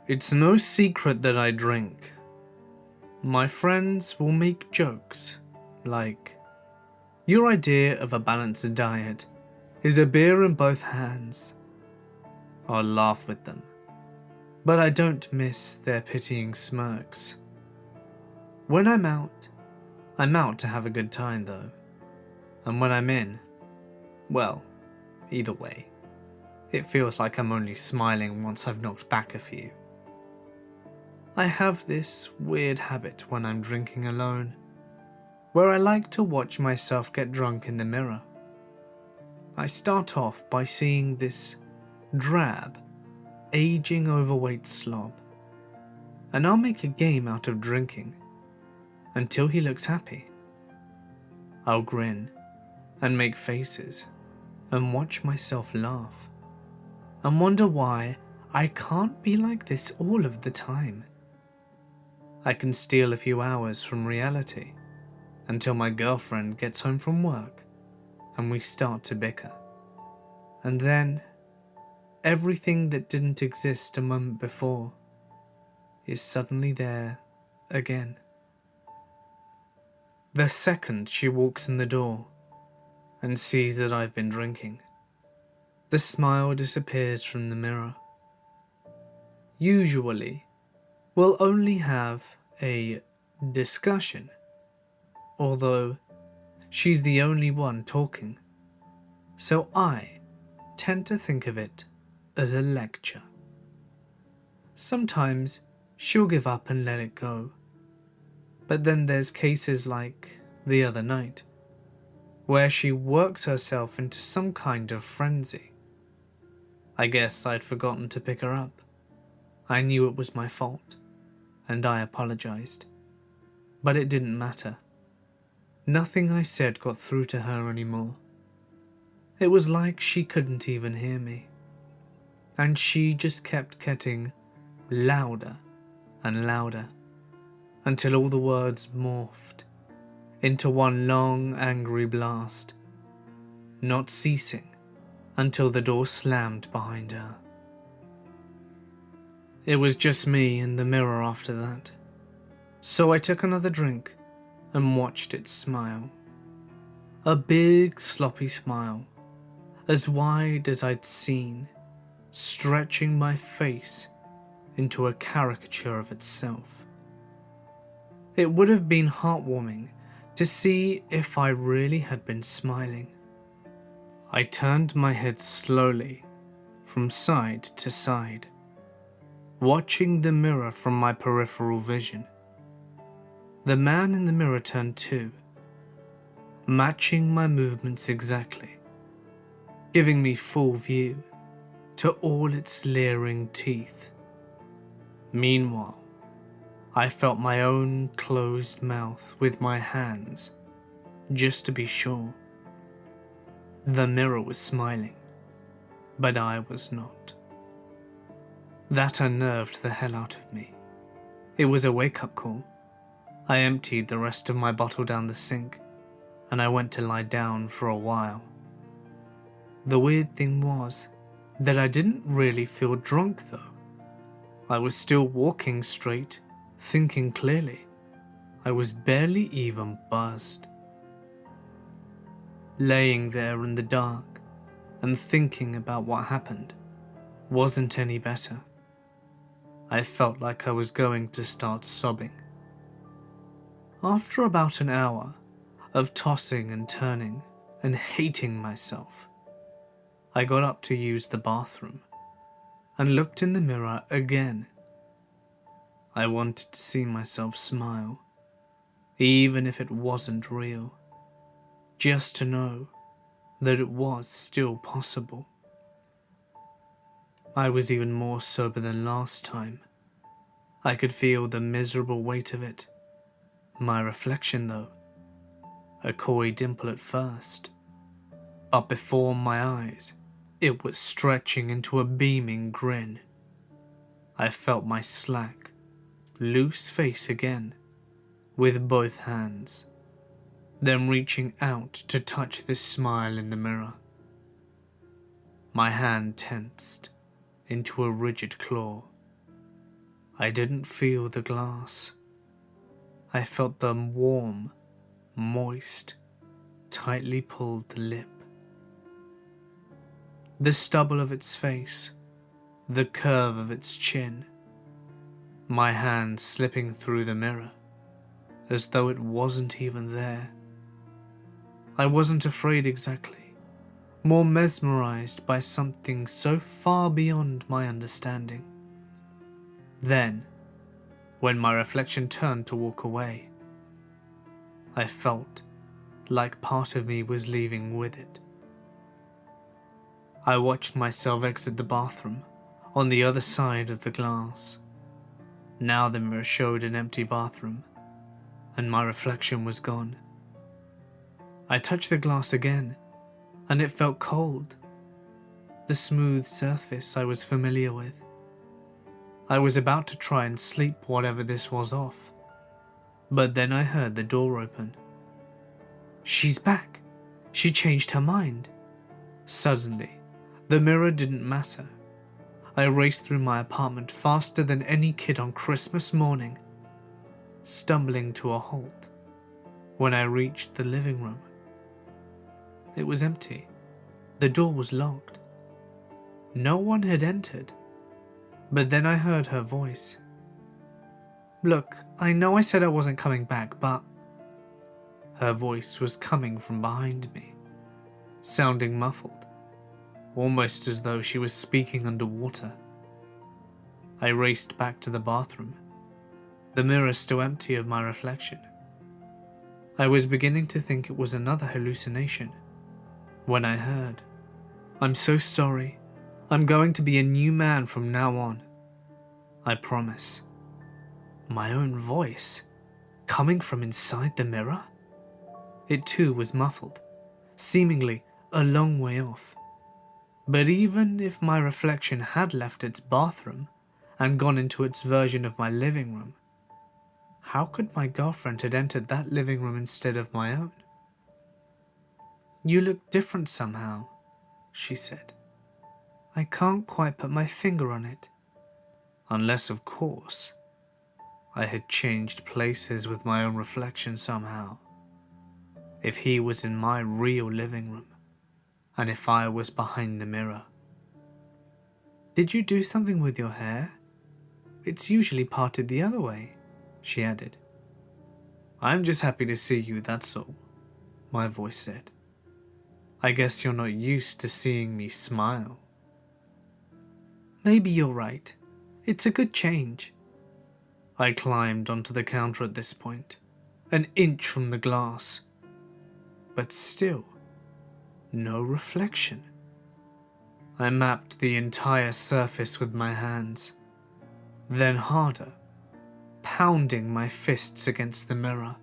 It's no secret that I drink. My friends will make jokes like, "Your idea of a balanced diet is a beer in both hands." I'll laugh with them, but I don't miss their pitying smirks. When I'm out to have a good time though. And when I'm in, well, either way, it feels like I'm only smiling once I've knocked back a few. I have this weird habit when I'm drinking alone, where I like to watch myself get drunk in the mirror. I start off by seeing this drab, aging overweight slob, and I'll make a game out of drinking until he looks happy. I'll grin and make faces and watch myself laugh and wonder why I can't be like this all of the time. I can steal a few hours from reality until my girlfriend gets home from work and we start to bicker. And then everything that didn't exist a moment before is suddenly there again. The second she walks in the door and sees that I've been drinking, the smile disappears from the mirror. Usually, we'll only have a discussion, although she's the only one talking, so I tend to think of it as a lecture. Sometimes she'll give up and let it go. But then there's cases like the other night, where she works herself into some kind of frenzy. I guess I'd forgotten to pick her up. I knew it was my fault, and I apologized. But it didn't matter. Nothing I said got through to her anymore. It was like she couldn't even hear me. And she just kept getting louder and louder, until all the words morphed into one long, angry blast, not ceasing until the door slammed behind her. It was just me in the mirror after that, so I took another drink and watched it smile. A big, sloppy smile, as wide as I'd seen, stretching my face into a caricature of itself. It would have been heartwarming to see if I really had been smiling. I turned my head slowly from side to side, watching the mirror from my peripheral vision. The man in the mirror turned too, matching my movements exactly, giving me full view to all its leering teeth. Meanwhile, I felt my own closed mouth with my hands, just to be sure. The mirror was smiling, but I was not. That unnerved the hell out of me. It was a wake-up call. I emptied the rest of my bottle down the sink, and I went to lie down for a while. The weird thing was that I didn't really feel drunk though. I was still walking straight, thinking clearly. I was barely even buzzed. Laying there in the dark and thinking about what happened wasn't any better. I felt like I was going to start sobbing. After about an hour of tossing and turning and hating myself, I got up to use the bathroom and looked in the mirror again. I wanted to see myself smile, even if it wasn't real, just to know that it was still possible. I was even more sober than last time. I could feel the miserable weight of it. My reflection though, a coy dimple at first, but before my eyes, it was stretching into a beaming grin. I felt my slack, loose face again, with both hands, then reaching out to touch this smile in the mirror. My hand tensed into a rigid claw. I didn't feel the glass. I felt the warm, moist, tightly pulled lip. The stubble of its face, the curve of its chin. My hand slipping through the mirror, as though it wasn't even there. I wasn't afraid exactly, more mesmerized by something so far beyond my understanding. Then, when my reflection turned to walk away, I felt like part of me was leaving with it. I watched myself exit the bathroom on the other side of the glass. Now the mirror showed an empty bathroom, and my reflection was gone. I touched the glass again, and it felt cold. The smooth surface I was familiar with. I was about to try and sleep whatever this was off, but then I heard the door open. She's back. She changed her mind. Suddenly, the mirror didn't matter. I raced through my apartment faster than any kid on Christmas morning, stumbling to a halt when I reached the living room. It was empty. The door was locked. No one had entered. But then I heard her voice. "Look, I know I said I wasn't coming back, but..." Her voice was coming from behind me, sounding muffled, almost as though she was speaking underwater. I raced back to the bathroom, the mirror still empty of my reflection. I was beginning to think it was another hallucination when I heard, "I'm so sorry. I'm going to be a new man from now on. I promise." My own voice, coming from inside the mirror? It too was muffled, seemingly a long way off. But even if my reflection had left its bathroom and gone into its version of my living room, how could my girlfriend have entered that living room instead of my own? "You look different somehow," she said. "I can't quite put my finger on it." Unless, of course, I had changed places with my own reflection somehow. If he was in my real living room, and if I was behind the mirror. "Did you do something with your hair? It's usually parted the other way," she added. "I'm just happy to see you, that's all," my voice said. "I guess you're not used to seeing me smile." "Maybe you're right. It's a good change." I climbed onto the counter at this point, an inch from the glass. But still, no reflection. I mapped the entire surface with my hands, then harder, pounding my fists against the mirror,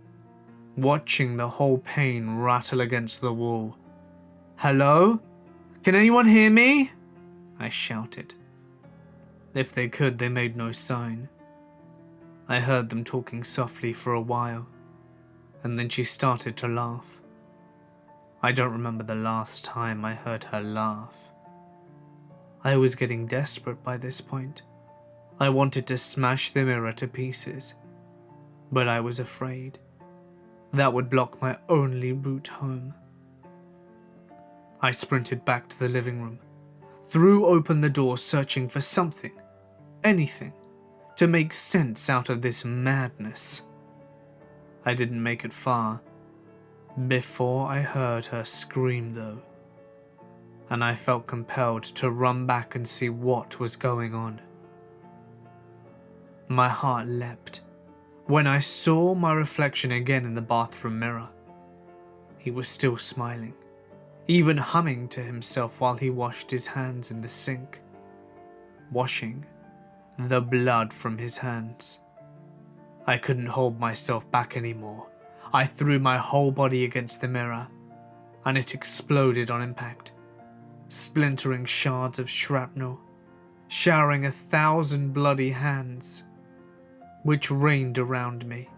watching the whole pane rattle against the wall. "Hello? Can anyone hear me?" I shouted. If they could, they made no sign. I heard them talking softly for a while, and then she started to laugh. I don't remember the last time I heard her laugh. I was getting desperate by this point. I wanted to smash the mirror to pieces, but I was afraid that would block my only route home. I sprinted back to the living room, threw open the door searching for something, anything, to make sense out of this madness. I didn't make it far before I heard her scream though, and I felt compelled to run back and see what was going on. My heart leapt when I saw my reflection again in the bathroom mirror. He was still smiling, even humming to himself while he washed his hands in the sink, washing the blood from his hands. I couldn't hold myself back anymore. I threw my whole body against the mirror, and it exploded on impact, splintering shards of shrapnel, showering 1,000 bloody hands, which rained around me.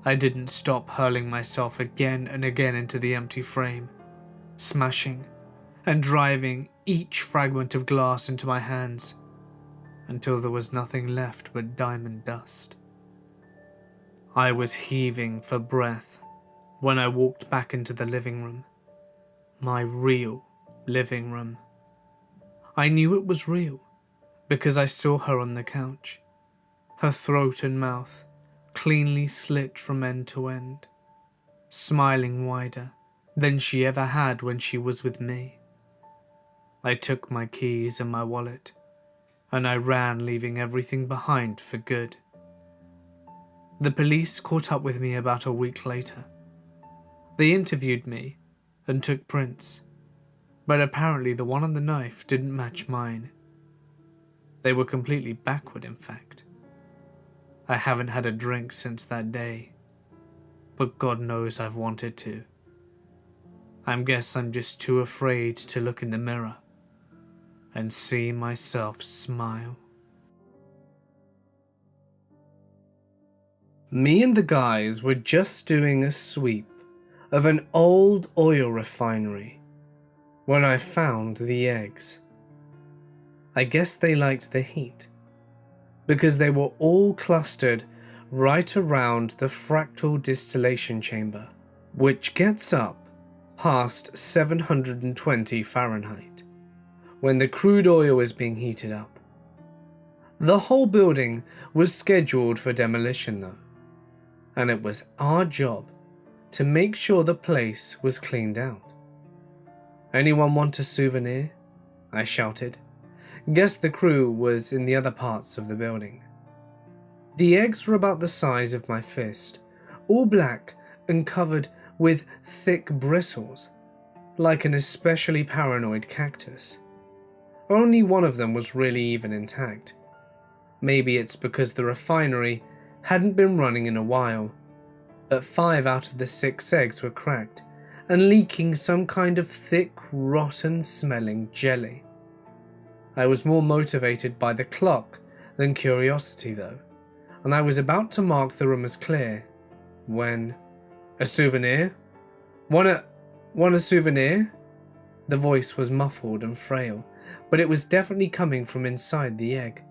I didn't stop hurling myself again and again into the empty frame, smashing and driving each fragment of glass into my hands, until there was nothing left but diamond dust. I was heaving for breath when I walked back into the living room, my real living room. I knew it was real because I saw her on the couch, her throat and mouth cleanly slit from end to end, smiling wider than she ever had when she was with me. I took my keys and my wallet, and I ran, leaving everything behind for good. The police caught up with me about a week later. They interviewed me and took prints, but apparently the one on the knife didn't match mine. They were completely backward, in fact. I haven't had a drink since that day, but God knows I've wanted to. I guess I'm just too afraid to look in the mirror and see myself smile. Me and the guys were just doing a sweep of an old oil refinery when I found the eggs. I guess they liked the heat, because they were all clustered right around the fractal distillation chamber, which gets up past 720 Fahrenheit when the crude oil is being heated up. The whole building was scheduled for demolition though, and it was our job to make sure the place was cleaned out. "Anyone want a souvenir?" I shouted, Guess the crew was in the other parts of the building. The eggs were about the size of my fist, all black and covered with thick bristles, like an especially paranoid cactus. Only one of them was really even intact. Maybe it's because the refinery hadn't been running in a while, but 5 out of the 6 eggs were cracked and leaking some kind of thick, rotten-smelling jelly. I was more motivated by the clock than curiosity though, and I was about to mark the room as clear when... "A souvenir? Want a souvenir?" The voice was muffled and frail, but it was definitely coming from inside the egg.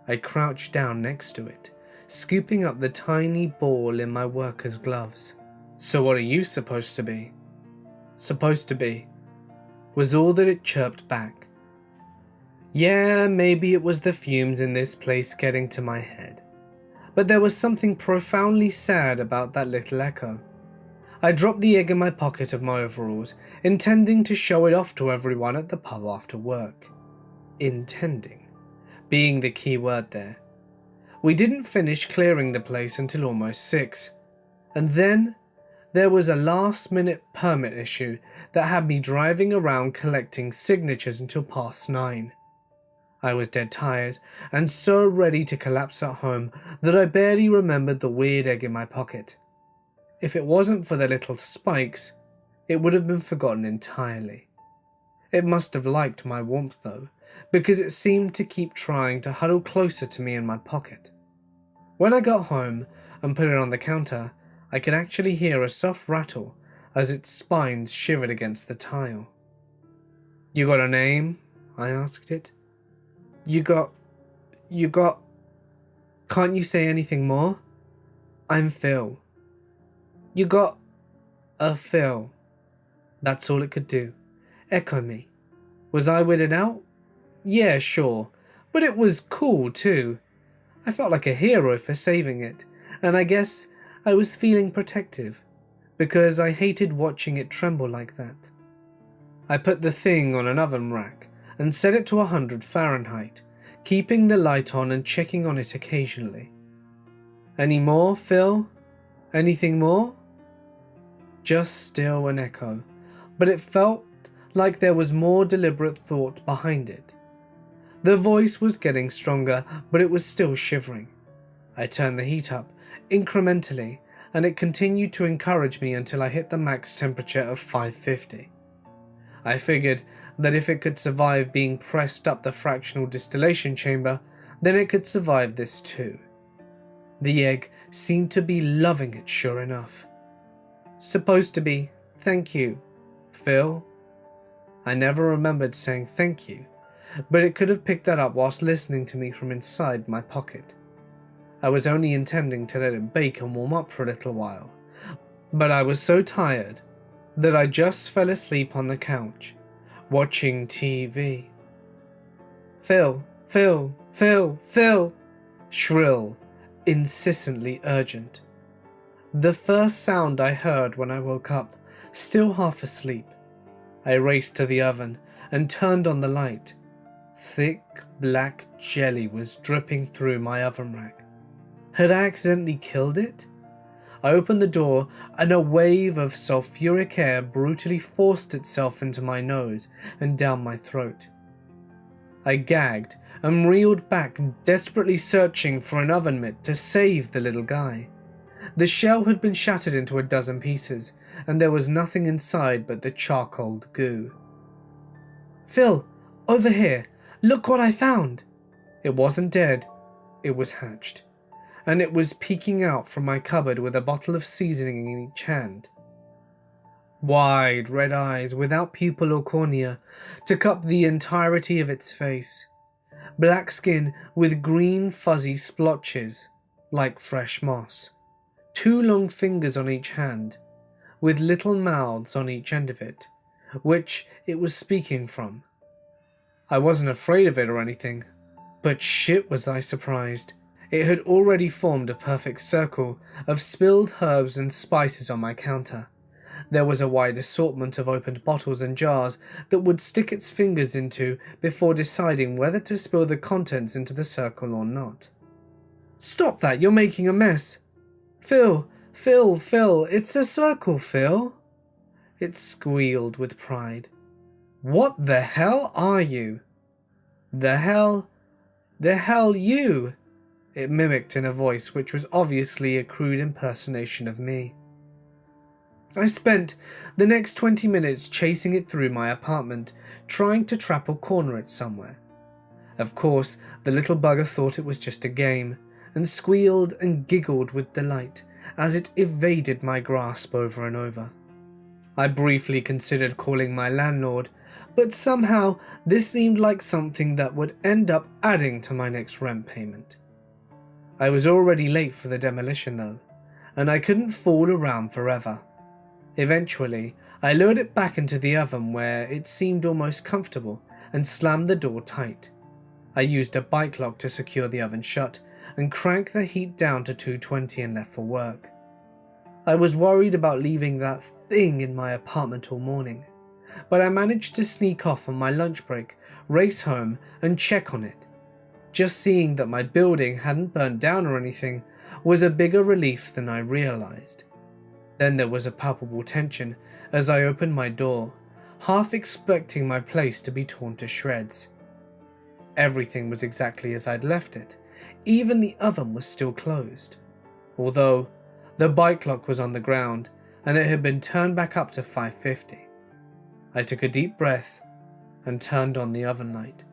I crouched down next to it, scooping up the tiny ball in my worker's gloves. "So what are you supposed to be?" "Supposed to be," was all that it chirped back. Yeah, maybe it was the fumes in this place getting to my head, but there was something profoundly sad about that little echo. I dropped the egg in my pocket of my overalls, intending to show it off to everyone at the pub after work. Intending being the key word there. We didn't finish clearing the place until almost 6, and then there was a last-minute permit issue that had me driving around collecting signatures until past 9. I was dead tired and so ready to collapse at home that I barely remembered the weird egg in my pocket. If it wasn't for the little spikes, it would have been forgotten entirely. It must have liked my warmth though, because it seemed to keep trying to huddle closer to me in my pocket. When I got home and put it on the counter, I could actually hear a soft rattle as its spines shivered against the tile. "You got a name?" I asked it. You got... Can't you say anything more?" "I'm Phil." "You got a Phil." That's all it could do. Echo me. Was I weirded out? Yeah, sure, but it was cool too. I felt like a hero for saving it, and I guess I was feeling protective, because I hated watching it tremble like that. I put the thing on an oven rack and set it to 100 Fahrenheit, keeping the light on and checking on it occasionally. "Any more, Phil? Anything more?" Just still an echo, but it felt like there was more deliberate thought behind it. The voice was getting stronger, but it was still shivering. I turned the heat up, incrementally, and it continued to encourage me until I hit the max temperature of 550. I figured that if it could survive being pressed up the fractional distillation chamber, then it could survive this too. The egg seemed to be loving it sure enough. "Supposed to be, thank you, Phil." I never remembered saying thank you, but it could have picked that up whilst listening to me from inside my pocket. I was only intending to let it bake and warm up for a little while, but I was so tired that I just fell asleep on the couch, watching TV. "Phil, Phil, Phil, Phil!" Shrill, insistently urgent. The first sound I heard when I woke up, still half asleep. I raced to the oven and turned on the light. Thick black jelly was dripping through my oven rack. Had I accidentally killed it? I opened the door and a wave of sulfuric air brutally forced itself into my nose and down my throat. I gagged and reeled back, desperately searching for an oven mitt to save the little guy. The shell had been shattered into a dozen pieces, and there was nothing inside but the charcoal goo. "Phil, over here, look what I found!" It wasn't dead, it was hatched, and it was peeking out from my cupboard with a bottle of seasoning in each hand. Wide red eyes without pupil or cornea took up the entirety of its face. Black skin with green fuzzy splotches, like fresh moss. 2 long fingers on each hand, with little mouths on each end of it, which it was speaking from. I wasn't afraid of it or anything, but shit was I surprised. It had already formed a perfect circle of spilled herbs and spices on my counter. There was a wide assortment of opened bottles and jars that would stick its fingers into before deciding whether to spill the contents into the circle or not. "Stop that, you're making a mess." Phil, it's a circle, Phil." It squealed with pride. "What the hell are you?" The hell you," it mimicked in a voice which was obviously a crude impersonation of me. I spent the next 20 minutes chasing it through my apartment, trying to trap or corner it somewhere. Of course, the little bugger thought it was just a game, and squealed and giggled with delight as it evaded my grasp over and over. I briefly considered calling my landlord, but somehow this seemed like something that would end up adding to my next rent payment. I was already late for the demolition though, and I couldn't fool around forever. Eventually, I lured it back into the oven where it seemed almost comfortable and slammed the door tight. I used a bike lock to secure the oven shut and cranked the heat down to 220 and left for work. I was worried about leaving that thing in my apartment all morning, but I managed to sneak off on my lunch break, race home and check on it. Just seeing that my building hadn't burned down or anything was a bigger relief than I realized. Then there was a palpable tension as I opened my door, half expecting my place to be torn to shreds. Everything was exactly as I'd left it, even the oven was still closed, although the bike lock was on the ground and it had been turned back up to 550. I took a deep breath and turned on the oven light.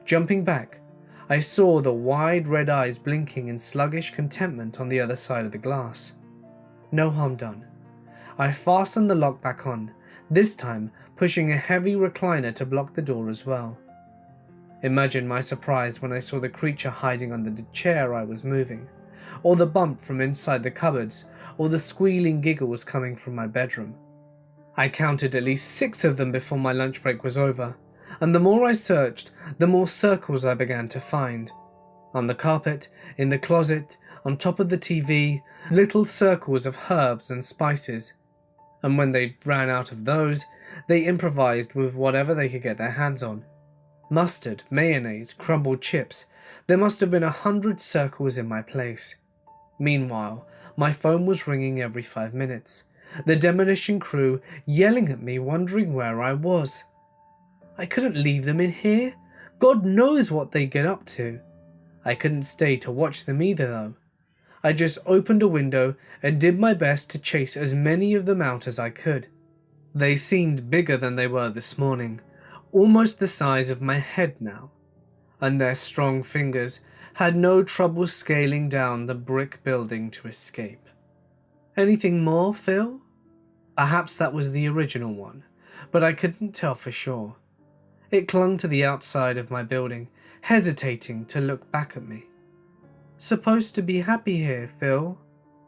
Jumping back, I saw the wide red eyes blinking in sluggish contentment on the other side of the glass. No harm done. I fastened the lock back on, this time pushing a heavy recliner to block the door as well. Imagine my surprise when I saw the creature hiding under the chair I was moving, or the bump from inside the cupboards, or the squealing giggles coming from my bedroom. I counted at least 6 of them before my lunch break was over, and the more I searched, the more circles I began to find. On the carpet, in the closet, on top of the TV, little circles of herbs and spices. And when they ran out of those, they improvised with whatever they could get their hands on. Mustard, mayonnaise, crumbled chips. There must have been 100 circles in my place. Meanwhile, my phone was ringing every 5 minutes. The demolition crew yelling at me, wondering where I was. I couldn't leave them in here. God knows what they get up to. I couldn't stay to watch them either though. I just opened a window and did my best to chase as many of them out as I could. They seemed bigger than they were this morning, almost the size of my head now, and their strong fingers had no trouble scaling down the brick building to escape. Anything more, Phil? Perhaps that was the original one, but I couldn't tell for sure. It clung to the outside of my building, hesitating to look back at me. Supposed to be happy here, Phil.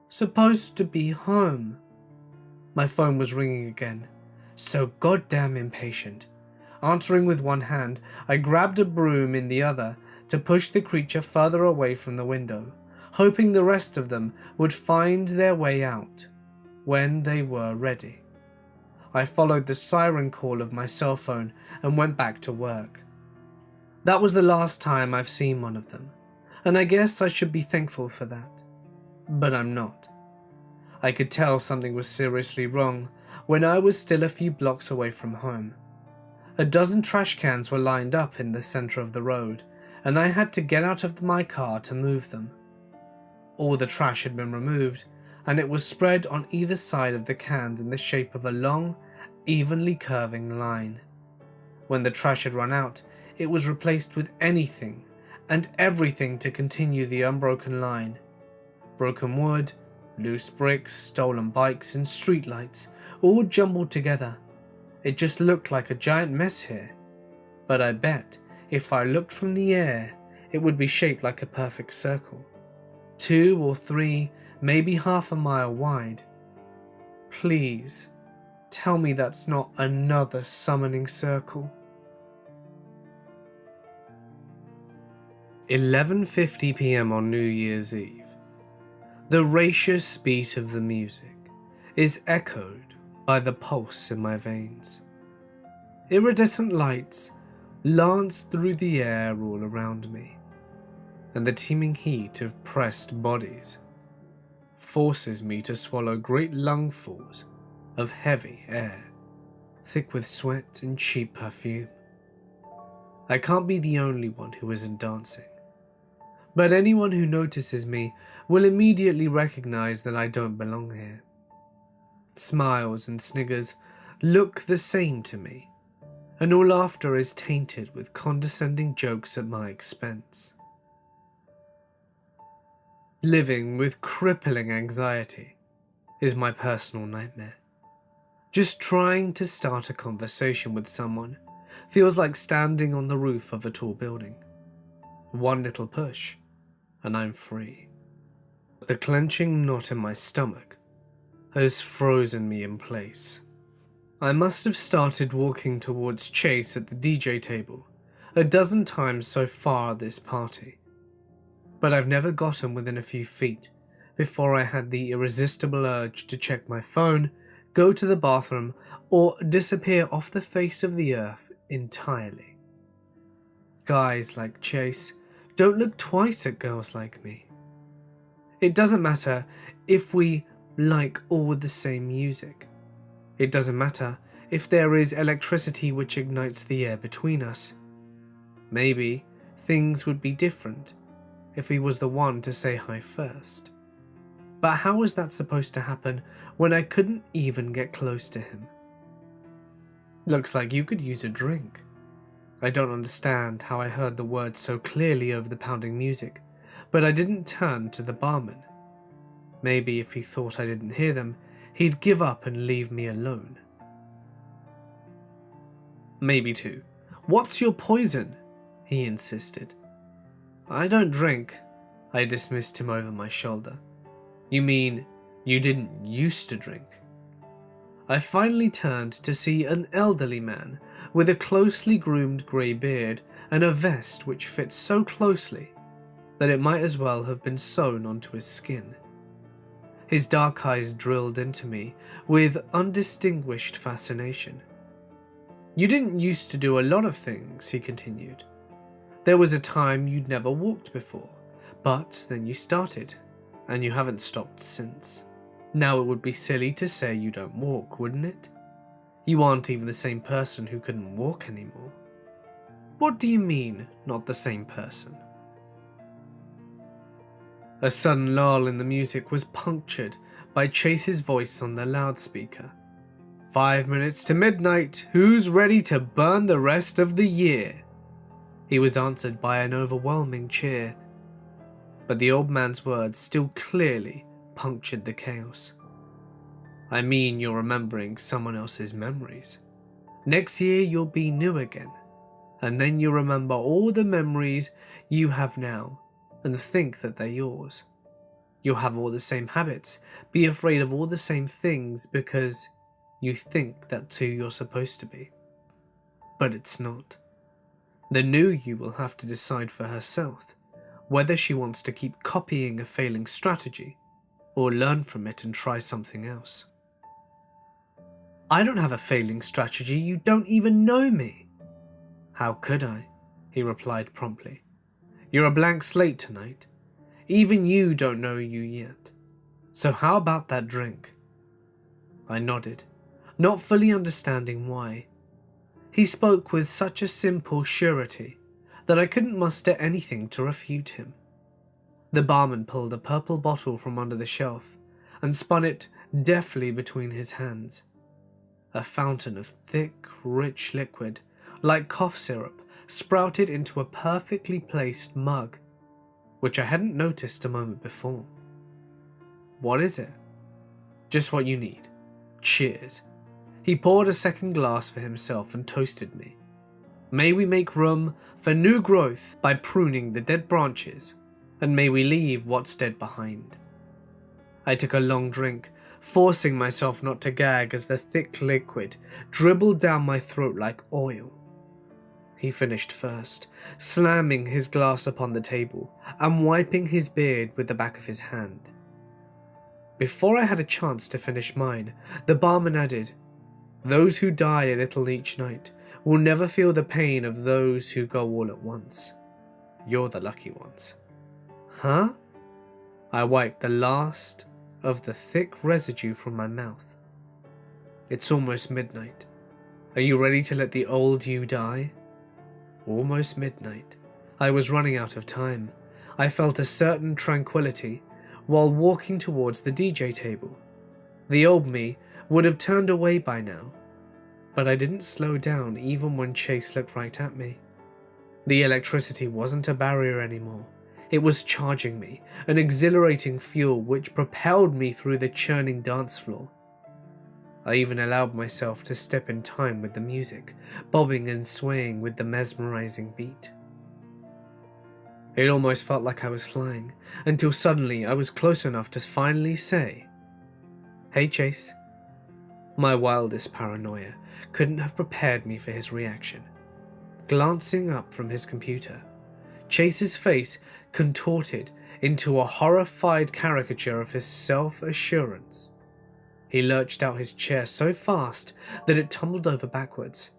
Supposed to be home. My phone was ringing again, so goddamn impatient. Answering with one hand, I grabbed a broom in the other to push the creature further away from the window, hoping the rest of them would find their way out when they were ready. I followed the siren call of my cell phone and went back to work. That was the last time I've seen one of them, and I guess I should be thankful for that. But I'm not. I could tell something was seriously wrong when I was still a few blocks away from home. A dozen trash cans were lined up in the center of the road, and I had to get out of my car to move them. All the trash had been removed, and it was spread on either side of the cans in the shape of a long, evenly curving line. When the trash had run out, it was replaced with anything and everything to continue the unbroken line. Broken wood, loose bricks, stolen bikes, and streetlights, all jumbled together. It just looked like a giant mess here. But I bet if I looked from the air, it would be shaped like a perfect circle. 2 or 3, maybe half a mile wide. Please, tell me that's not another summoning circle. 11:50 p.m. on New Year's Eve. The raucous beat of the music is echoed by the pulse in my veins. Iridescent lights lance through the air all around me, and the teeming heat of pressed bodies forces me to swallow great lungfuls of heavy air, thick with sweat and cheap perfume. I can't be the only one who isn't dancing, but anyone who notices me will immediately recognize that I don't belong here. Smiles and sniggers look the same to me, and all laughter is tainted with condescending jokes at my expense. Living with crippling anxiety is my personal nightmare. Just trying to start a conversation with someone feels like standing on the roof of a tall building. One little push, and I'm free. The clenching knot in my stomach has frozen me in place. I must have started walking towards Chase at the DJ table a dozen times so far at this party, but I've never gotten within a few feet before I had the irresistible urge to check my phone, go to the bathroom, or disappear off the face of the earth entirely. Guys like Chase don't look twice at girls like me. It doesn't matter if we like all the same music. It doesn't matter if there is electricity which ignites the air between us. Maybe things would be different if he was the one to say hi first. But how was that supposed to happen when I couldn't even get close to him? Looks like you could use a drink. I don't understand how I heard the words so clearly over the pounding music, but I didn't turn to the barman. Maybe if he thought I didn't hear them, he'd give up and leave me alone. Maybe too. What's your poison? He insisted. I don't drink. I dismissed him over my shoulder. You mean you didn't used to drink? I finally turned to see an elderly man with a closely groomed grey beard and a vest which fit so closely that it might as well have been sewn onto his skin. His dark eyes drilled into me with undistinguished fascination. You didn't used to do a lot of things, he continued. There was a time you'd never walked before, but then you started, and you haven't stopped since. Now it would be silly to say you don't walk, wouldn't it? You aren't even the same person who couldn't walk anymore. What do you mean, not the same person? A sudden lull in the music was punctured by Chase's voice on the loudspeaker. 5 minutes to midnight, who's ready to burn the rest of the year? He was answered by an overwhelming cheer, but the old man's words still clearly punctured the chaos. I mean, you're remembering someone else's memories. Next year you'll be new again, and then you'll remember all the memories you have now and think that they're yours. You'll have all the same habits, be afraid of all the same things because you think that's who you're supposed to be. But it's not. The new you will have to decide for herself whether she wants to keep copying a failing strategy or learn from it and try something else. I don't have a failing strategy, you don't even know me. How could I? He replied promptly. You're a blank slate tonight. Even you don't know you yet. So how about that drink? I nodded, not fully understanding why. He spoke with such a simple surety that I couldn't muster anything to refute him. The barman pulled a purple bottle from under the shelf and spun it deftly between his hands. A fountain of thick, rich liquid, like cough syrup, sprouted into a perfectly placed mug, which I hadn't noticed a moment before. What is it? Just what you need. Cheers. He poured a second glass for himself and toasted me. May we make room for new growth by pruning the dead branches, and may we leave what's dead behind. I took a long drink, forcing myself not to gag as the thick liquid dribbled down my throat like oil. He finished first, slamming his glass upon the table and wiping his beard with the back of his hand. Before I had a chance to finish mine, the barman added, "Those who die a little each night will never feel the pain of those who go all at once. You're the lucky ones." Huh? I wiped the last of the thick residue from my mouth. It's almost midnight. Are you ready to let the old you die? Almost midnight. I was running out of time. I felt a certain tranquility while walking towards the DJ table. The old me would have turned away by now, but I didn't slow down even when Chase looked right at me. The electricity wasn't a barrier anymore. It was charging me, an exhilarating fuel which propelled me through the churning dance floor. I even allowed myself to step in time with the music, bobbing and swaying with the mesmerizing beat. It almost felt like I was flying, until suddenly I was close enough to finally say, "Hey Chase." My wildest paranoia couldn't have prepared me for his reaction. Glancing up from his computer, Chase's face contorted into a horrified caricature of his self-assurance. He lurched out his chair so fast that it tumbled over backwards.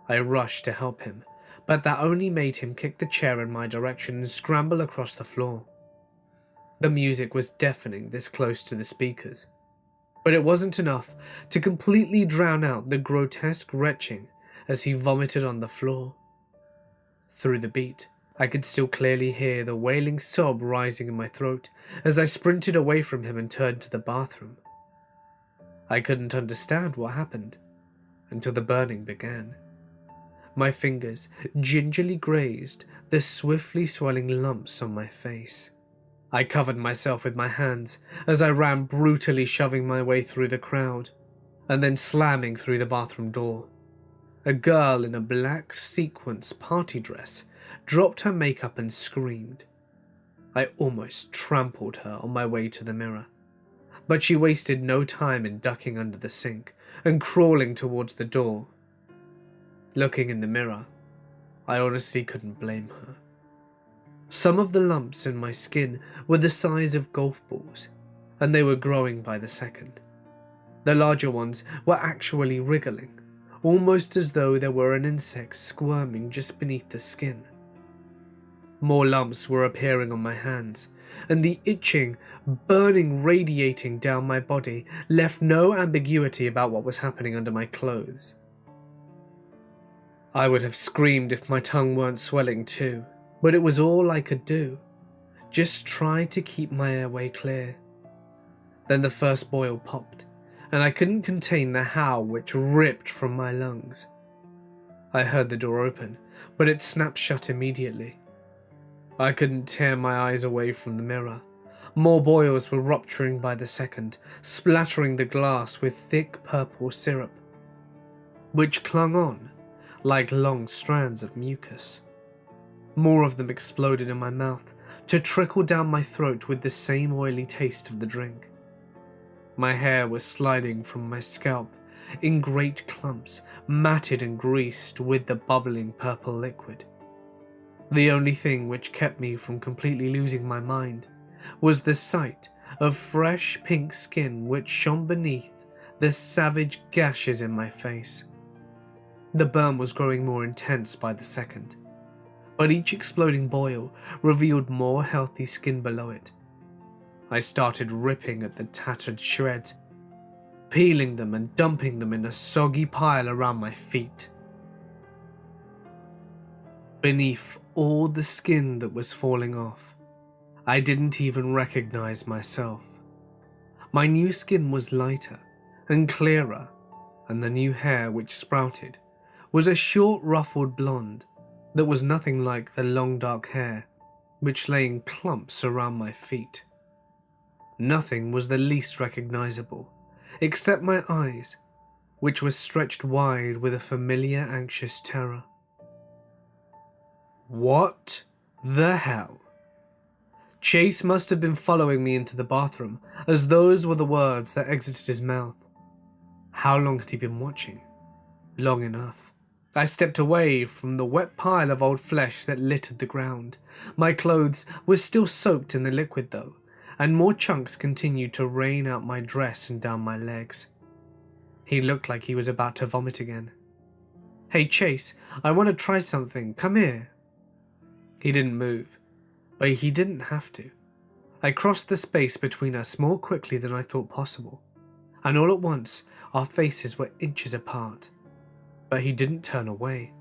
I rushed to help him, but that only made him kick the chair in my direction and scramble across the floor. The music was deafening this close to the speakers, but it wasn't enough to completely drown out the grotesque retching as he vomited on the floor. Through the beat, I could still clearly hear the wailing sob rising in my throat as I sprinted away from him and turned to the bathroom. I couldn't understand what happened until the burning began. My fingers gingerly grazed the swiftly swelling lumps on my face. I covered myself with my hands as I ran, brutally shoving my way through the crowd and then slamming through the bathroom door. A girl in a black sequins party dress dropped her makeup and screamed. I almost trampled her on my way to the mirror, but she wasted no time in ducking under the sink and crawling towards the door. Looking in the mirror, I honestly couldn't blame her. Some of the lumps in my skin were the size of golf balls, and they were growing by the second. The larger ones were actually wriggling, almost as though there were an insect squirming just beneath the skin. More lumps were appearing on my hands, and the itching, burning radiating down my body left no ambiguity about what was happening under my clothes. I would have screamed if my tongue weren't swelling too, but it was all I could do. Just try to keep my airway clear. Then the first boil popped, and I couldn't contain the howl which ripped from my lungs. I heard the door open, but it snapped shut immediately. I couldn't tear my eyes away from the mirror. More boils were rupturing by the second, splattering the glass with thick purple syrup, which clung on like long strands of mucus. More of them exploded in my mouth to trickle down my throat with the same oily taste of the drink. My hair was sliding from my scalp in great clumps, matted and greased with the bubbling purple liquid. The only thing which kept me from completely losing my mind was the sight of fresh pink skin which shone beneath the savage gashes in my face. The burn was growing more intense by the second, but each exploding boil revealed more healthy skin below it. I started ripping at the tattered shreds, peeling them and dumping them in a soggy pile around my feet. Beneath all the skin that was falling off, I didn't even recognize myself. My new skin was lighter and clearer, and the new hair which sprouted was a short ruffled blonde that was nothing like the long dark hair which lay in clumps around my feet. Nothing was the least recognizable, except my eyes, which were stretched wide with a familiar anxious terror. What the hell? Chase must have been following me into the bathroom, as those were the words that exited his mouth. How long had he been watching? Long enough. I stepped away from the wet pile of old flesh that littered the ground. My clothes were still soaked in the liquid though, and more chunks continued to rain out my dress and down my legs. He looked like he was about to vomit again. "Hey Chase, I want to try something, come here." He didn't move, but he didn't have to. I crossed the space between us more quickly than I thought possible, and all at once our faces were inches apart. But he didn't turn away.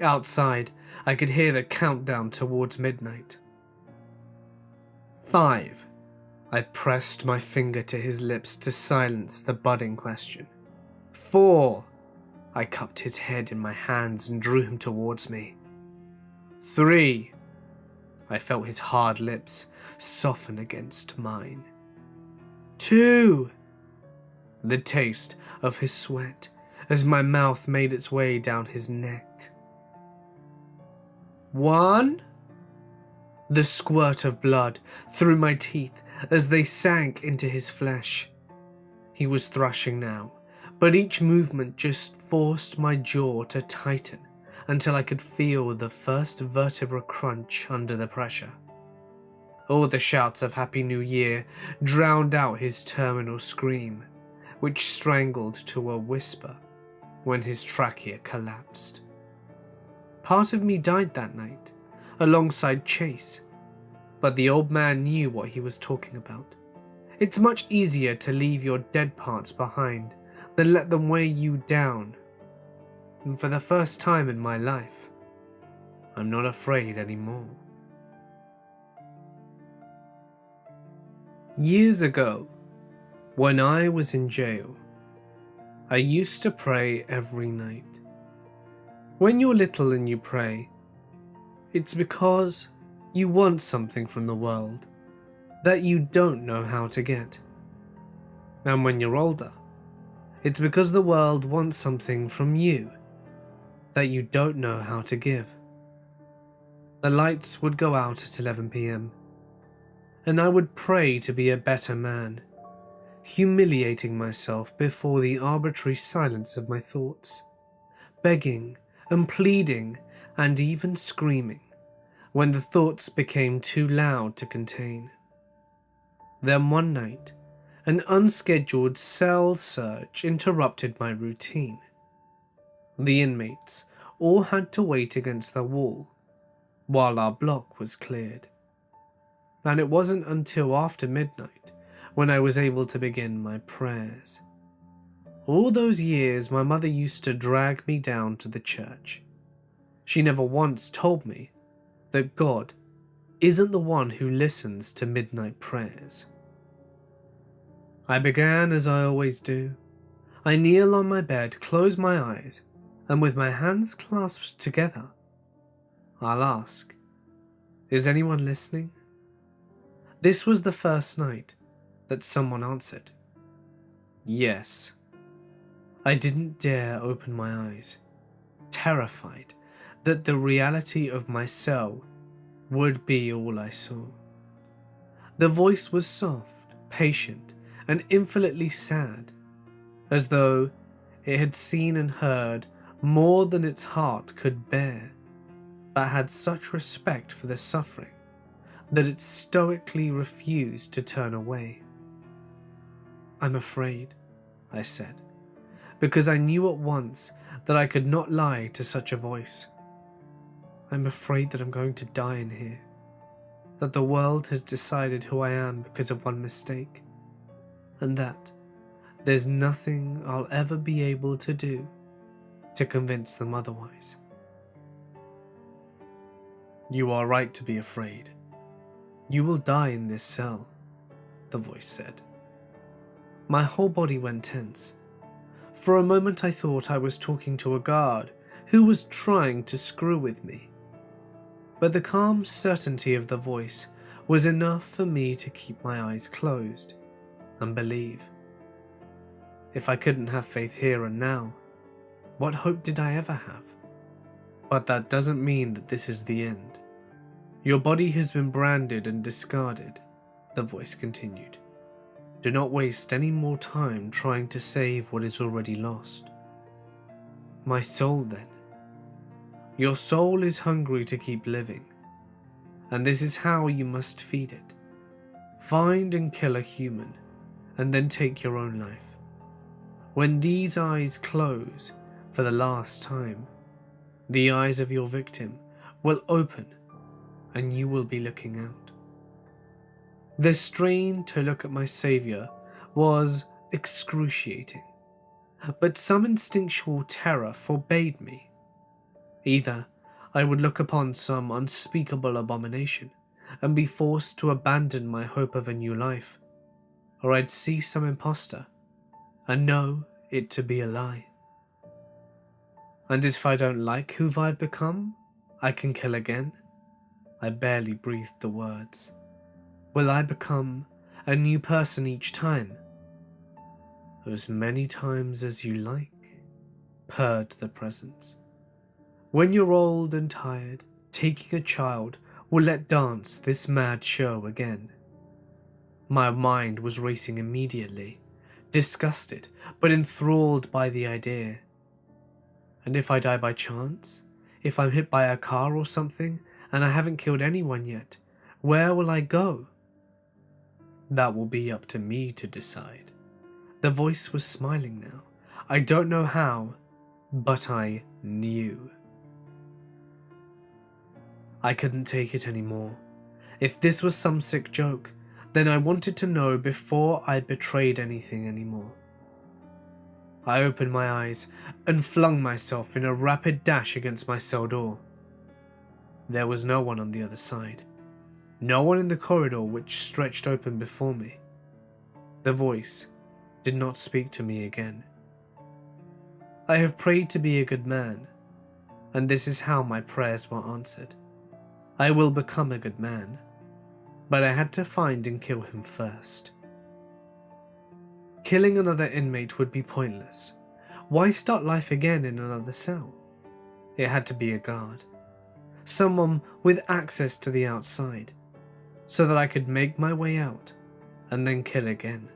Outside, I could hear the countdown towards midnight. 5. I pressed my finger to his lips to silence the budding question. 4. I cupped his head in my hands and drew him towards me. 3. I felt his hard lips soften against mine. 2. The taste of his sweat as my mouth made its way down his neck. 1. The squirt of blood through my teeth as they sank into his flesh. He was thrashing now, but each movement just forced my jaw to tighten until I could feel the first vertebra crunch under the pressure. All the shouts of Happy New Year drowned out his terminal scream, which strangled to a whisper when his trachea collapsed. Part of me died that night, alongside Chase, but the old man knew what he was talking about. It's much easier to leave your dead parts behind than let them weigh you down. And for the first time in my life, I'm not afraid anymore. Years ago, when I was in jail, I used to pray every night. When you're little and you pray, it's because you want something from the world that you don't know how to get. And when you're older, it's because the world wants something from you that you don't know how to give. The lights would go out at 11 p.m, and I would pray to be a better man, humiliating myself before the arbitrary silence of my thoughts, begging and pleading and even screaming when the thoughts became too loud to contain. Then one night, an unscheduled cell search interrupted my routine. The inmates all had to wait against the wall while our block was cleared. And it wasn't until after midnight when I was able to begin my prayers. All those years my mother used to drag me down to the church. She never once told me that God isn't the one who listens to midnight prayers. I began as I always do. I kneel on my bed, close my eyes, and with my hands clasped together, I'll ask, "Is anyone listening?" This was the first night that someone answered. Yes. I didn't dare open my eyes, terrified that the reality of my cell would be all I saw. The voice was soft, patient, and infinitely sad, as though it had seen and heard more than its heart could bear, but had such respect for the suffering that it stoically refused to turn away. "I'm afraid," I said, because I knew at once that I could not lie to such a voice. "I'm afraid that I'm going to die in here, that the world has decided who I am because of one mistake, and that there's nothing I'll ever be able to do to convince them otherwise." "You are right to be afraid. You will die in this cell," the voice said. My whole body went tense. For a moment I thought I was talking to a guard who was trying to screw with me. But the calm certainty of the voice was enough for me to keep my eyes closed and believe. If I couldn't have faith here and now, what hope did I ever have? "But that doesn't mean that this is the end. Your body has been branded and discarded," the voice continued. "Do not waste any more time trying to save what is already lost." "My soul then?" "Your soul is hungry to keep living, and this is how you must feed it. Find and kill a human, and then take your own life. When these eyes close for the last time, the eyes of your victim will open and you will be looking out. The strain to look at my saviour was excruciating, but some instinctual terror forbade me. Either I would look upon some unspeakable abomination and be forced to abandon my hope of a new life, or I'd see some imposter and know it to be a lie. And if I don't like who I've become, I can kill again. I barely breathed the words. Will I become a new person each time? As many times as you like, purred the presence. When you're old and tired, taking a child will let dance this mad show again. My mind was racing immediately, disgusted but enthralled by the idea. And if I die by chance, if I'm hit by a car or something and I haven't killed anyone yet, where will I go? That will be up to me to decide. The voice was smiling now. I don't know how, but I knew. I couldn't take it anymore. If this was some sick joke, then I wanted to know before I betrayed anything anymore. I opened my eyes and flung myself in a rapid dash against my cell door. There was no one on the other side. No one in the corridor which stretched open before me. The voice did not speak to me again. I have prayed to be a good man, and this is how my prayers were answered. I will become a good man, but I had to find and kill him first. Killing another inmate would be pointless. Why start life again in another cell? It had to be a guard. Someone with access to the outside, so that I could make my way out and then kill again.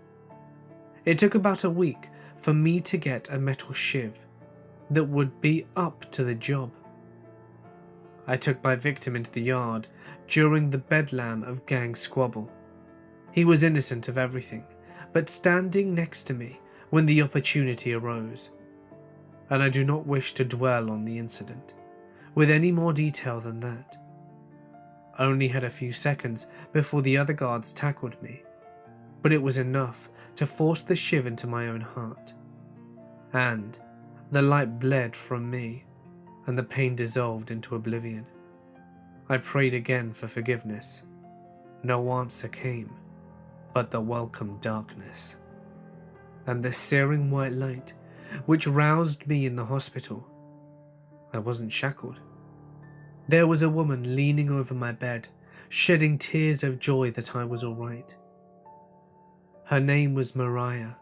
It took about a week for me to get a metal shiv that would be up to the job. I took my victim into the yard during the bedlam of gang squabble. He was innocent of everything, but standing next to me when the opportunity arose. And I do not wish to dwell on the incident with any more detail than that. I only had a few seconds before the other guards tackled me, but it was enough to force the shiv into my own heart. And the light bled from me, and the pain dissolved into oblivion. I prayed again for forgiveness. No answer came, but the welcome darkness. And the searing white light, which roused me in the hospital. I wasn't shackled. There was a woman leaning over my bed, shedding tears of joy that I was all right. Her name was Mariah,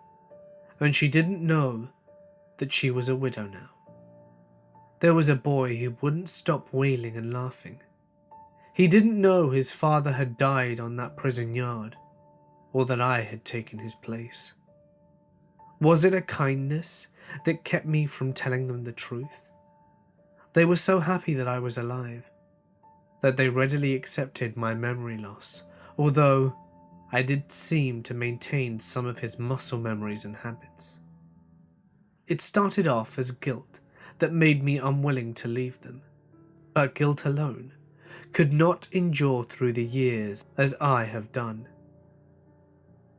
and she didn't know that she was a widow now. There was a boy who wouldn't stop wailing and laughing. He didn't know his father had died on that prison yard, or that I had taken his place. Was it a kindness that kept me from telling them the truth? They were so happy that I was alive, that they readily accepted my memory loss, although I did seem to maintain some of his muscle memories and habits. It started off as guilt that made me unwilling to leave them, but guilt alone could not endure through the years as I have done.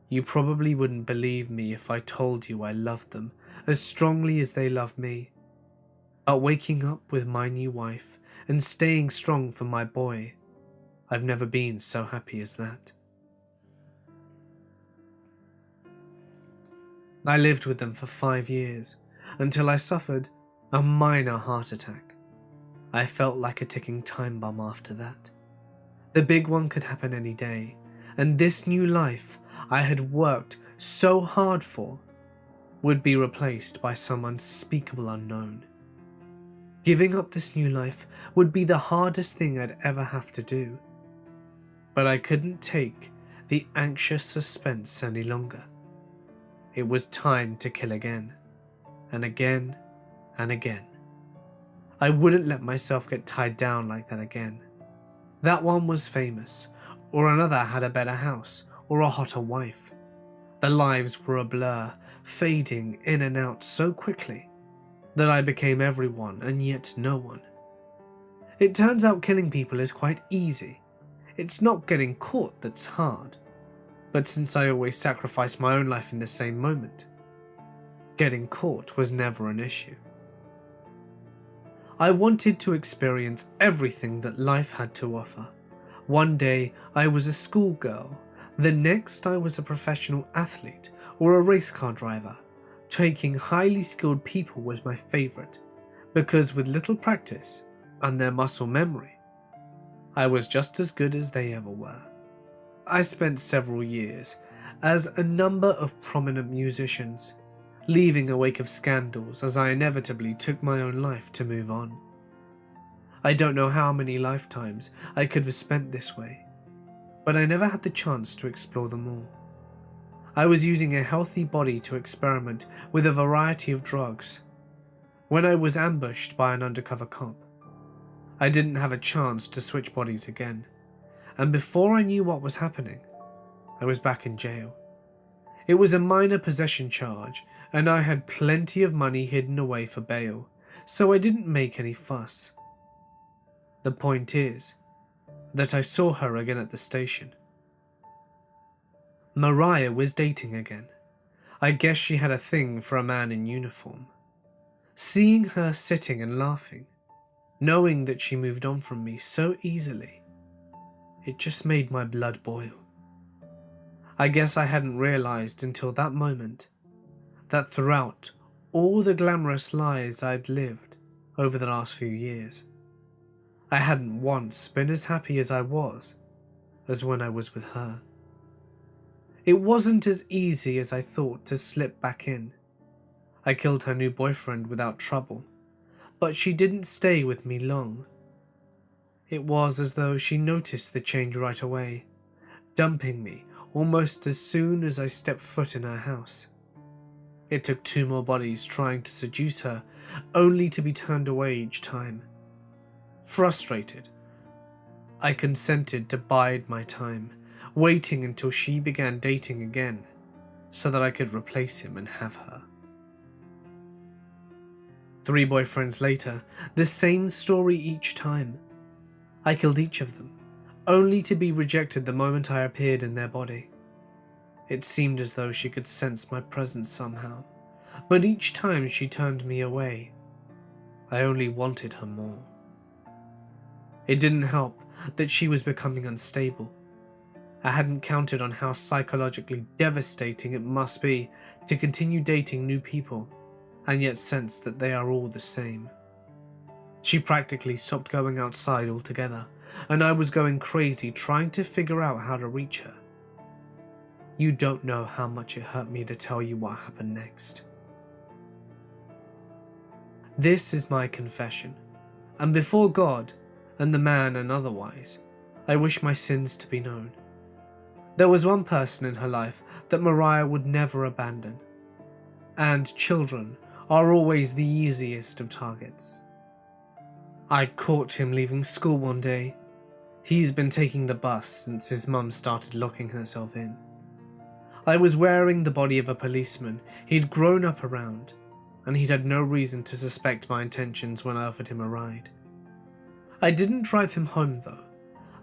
You probably wouldn't believe me if I told you I loved them as strongly as they love me, but waking up with my new wife and staying strong for my boy, I've never been so happy as that. I lived with them for 5 years, until I suffered a minor heart attack. I felt like a ticking time bomb after that. The big one could happen any day, and this new life I had worked so hard for would be replaced by some unspeakable unknown. Giving up this new life would be the hardest thing I'd ever have to do, but I couldn't take the anxious suspense any longer. It was time to kill again, and again, and again. I wouldn't let myself get tied down like that again. That one was famous, or another had a better house, or a hotter wife. Their lives were a blur, fading in and out so quickly that I became everyone and yet no one. It turns out killing people is quite easy. It's not getting caught that's hard. But since I always sacrificed my own life in the same moment, getting caught was never an issue. I wanted to experience everything that life had to offer. One day I was a schoolgirl, the next I was a professional athlete or a race car driver. Taking highly skilled people was my favourite, because with little practice and their muscle memory, I was just as good as they ever were. I spent several years as a number of prominent musicians, leaving a wake of scandals as I inevitably took my own life to move on. I don't know how many lifetimes I could have spent this way, but I never had the chance to explore them all. I was using a healthy body to experiment with a variety of drugs when I was ambushed by an undercover cop. I didn't have a chance to switch bodies again, and before I knew what was happening, I was back in jail. It was a minor possession charge, and I had plenty of money hidden away for bail, so I didn't make any fuss. The point is that I saw her again at the station. Mariah was dating again. I guess she had a thing for a man in uniform. Seeing her sitting and laughing, knowing that she moved on from me so easily, it just made my blood boil. I guess I hadn't realized until that moment that throughout all the glamorous lives I'd lived over the last few years, I hadn't once been as happy as I was as when I was with her. It wasn't as easy as I thought to slip back in. I killed her new boyfriend without trouble, but she didn't stay with me long. It was as though she noticed the change right away, dumping me almost as soon as I stepped foot in her house. It took 2 more bodies trying to seduce her, only to be turned away each time. Frustrated, I consented to bide my time, waiting until she began dating again, so that I could replace him and have her. 3 boyfriends later, the same story each time. I killed each of them, only to be rejected the moment I appeared in their body. It seemed as though she could sense my presence somehow, but each time she turned me away. I only wanted her more. It didn't help that she was becoming unstable. I hadn't counted on how psychologically devastating it must be to continue dating new people and yet sense that they are all the same. She practically stopped going outside altogether, and I was going crazy trying to figure out how to reach her. You don't know how much it hurt me to tell you what happened next. This is my confession, and before God and the man and otherwise, I wish my sins to be known. There was one person in her life that Mariah would never abandon, and children are always the easiest of targets. I caught him leaving school one day. He's been taking the bus since his mum started locking herself in. I was wearing the body of a policeman he'd grown up around, and he'd had no reason to suspect my intentions when I offered him a ride. I didn't drive him home though.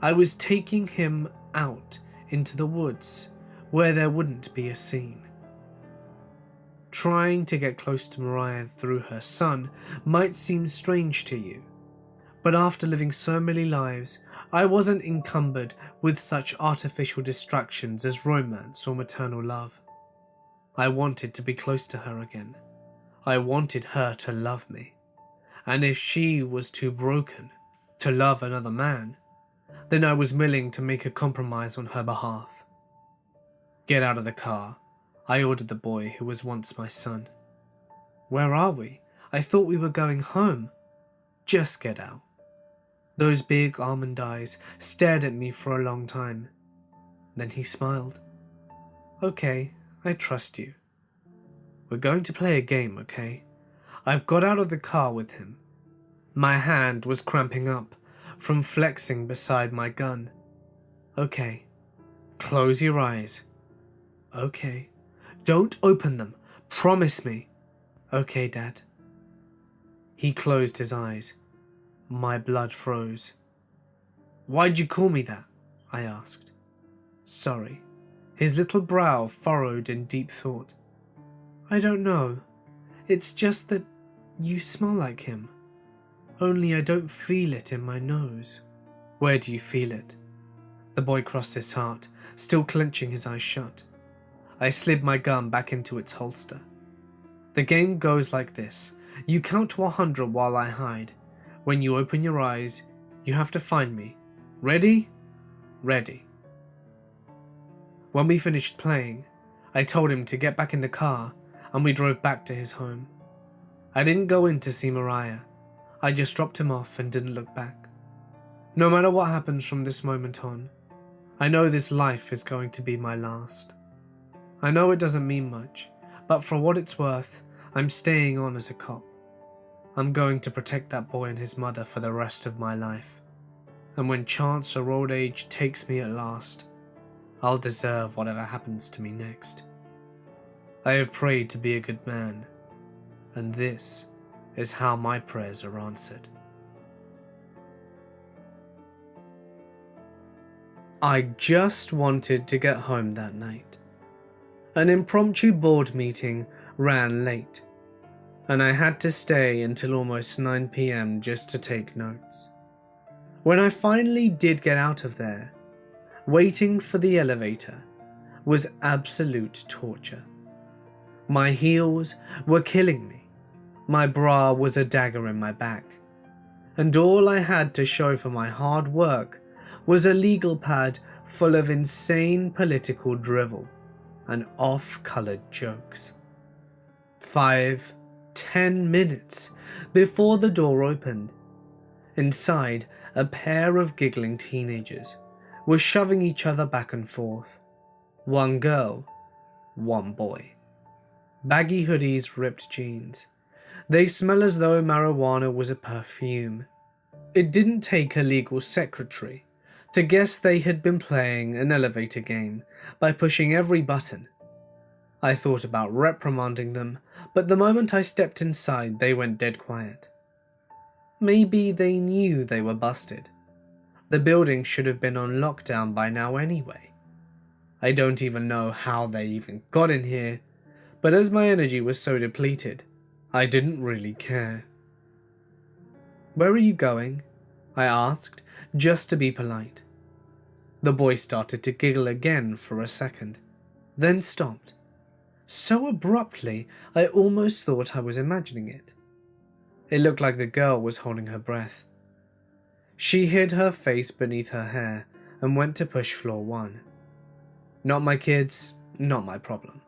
I was taking him out into the woods where there wouldn't be a scene. Trying to get close to Mariah through her son might seem strange to you, but after living so many lives, I wasn't encumbered with such artificial distractions as romance or maternal love. I wanted to be close to her again. I wanted her to love me, and if she was too broken to love another man, then I was willing to make a compromise on her behalf. Get out of the car, I ordered the boy who was once my son. Where are we? I thought we were going home. Just get out. Those big almond eyes stared at me for a long time. Then he smiled. Okay, I trust you. We're going to play a game, okay? I've got out of the car with him. My hand was cramping up from flexing beside my gun. Okay, Close your eyes. Okay. Don't open them. Promise me. Okay, Dad. He closed his eyes. My blood froze. Why'd you call me that? I asked. Sorry. His little brow furrowed in deep thought. I don't know. It's just that you smell like him. Only I don't feel it in my nose. Where do you feel it? The boy crossed his heart, still clenching his eyes shut. I slid my gun back into its holster. The game goes like this. You count to 100 while I hide. When you open your eyes, you have to find me. Ready? Ready. When we finished playing, I told him to get back in the car and we drove back to his home. I didn't go in to see Mariah. I just dropped him off and didn't look back. No matter what happens from this moment on, I know this life is going to be my last. I know it doesn't mean much, but for what it's worth, I'm staying on as a cop. I'm going to protect that boy and his mother for the rest of my life. And when chance or old age takes me at last, I'll deserve whatever happens to me next. I have prayed to be a good man, and this is how my prayers are answered. I just wanted to get home that night. An impromptu board meeting ran late, and I had to stay until almost 9 p.m. just to take notes. When I finally did get out of there, waiting for the elevator was absolute torture. My heels were killing me. My bra was a dagger in my back. And all I had to show for my hard work was a legal pad full of insane political drivel and off-colored jokes. 5-10 minutes before the door opened. Inside, a pair of giggling teenagers were shoving each other back and forth. One girl, one boy. Baggy hoodies, ripped jeans. They smell as though marijuana was a perfume. It didn't take a legal secretary to guess they had been playing an elevator game by pushing every button. I thought about reprimanding them, but the moment I stepped inside, they went dead quiet. Maybe they knew they were busted. The building should have been on lockdown by now anyway. I don't even know how they even got in here, but as my energy was so depleted, I didn't really care. Where are you going? I asked, just to be polite. The boy started to giggle again for a second, then stopped. So abruptly, I almost thought I was imagining it. It looked like the girl was holding her breath. She hid her face beneath her hair and went to push floor 1. Not my kids, not my problem.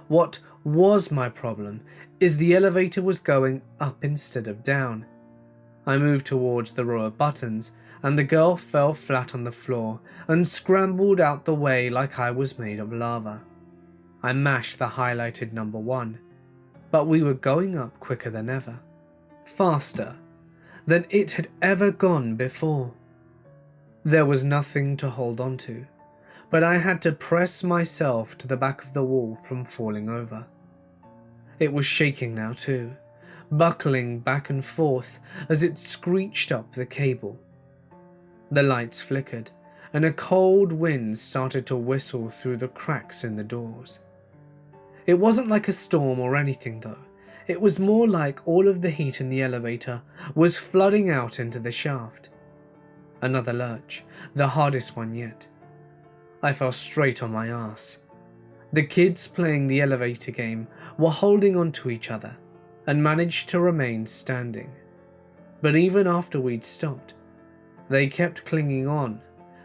What was my problem is the elevator was going up instead of down. I moved towards the row of buttons and the girl fell flat on the floor and scrambled out the way like I was made of lava. I mashed the highlighted number 1, but we were going up quicker than ever. Faster than it had ever gone before. There was nothing to hold on to, but I had to press myself to the back of the wall from falling over. It was shaking now too, buckling back and forth as it screeched up the cable. The lights flickered, and a cold wind started to whistle through the cracks in the doors. It wasn't like a storm or anything though. It was more like all of the heat in the elevator was flooding out into the shaft. Another lurch, the hardest one yet. I fell straight on my ass. The kids playing the elevator game were holding on to each other and managed to remain standing. But even after we'd stopped, they kept clinging on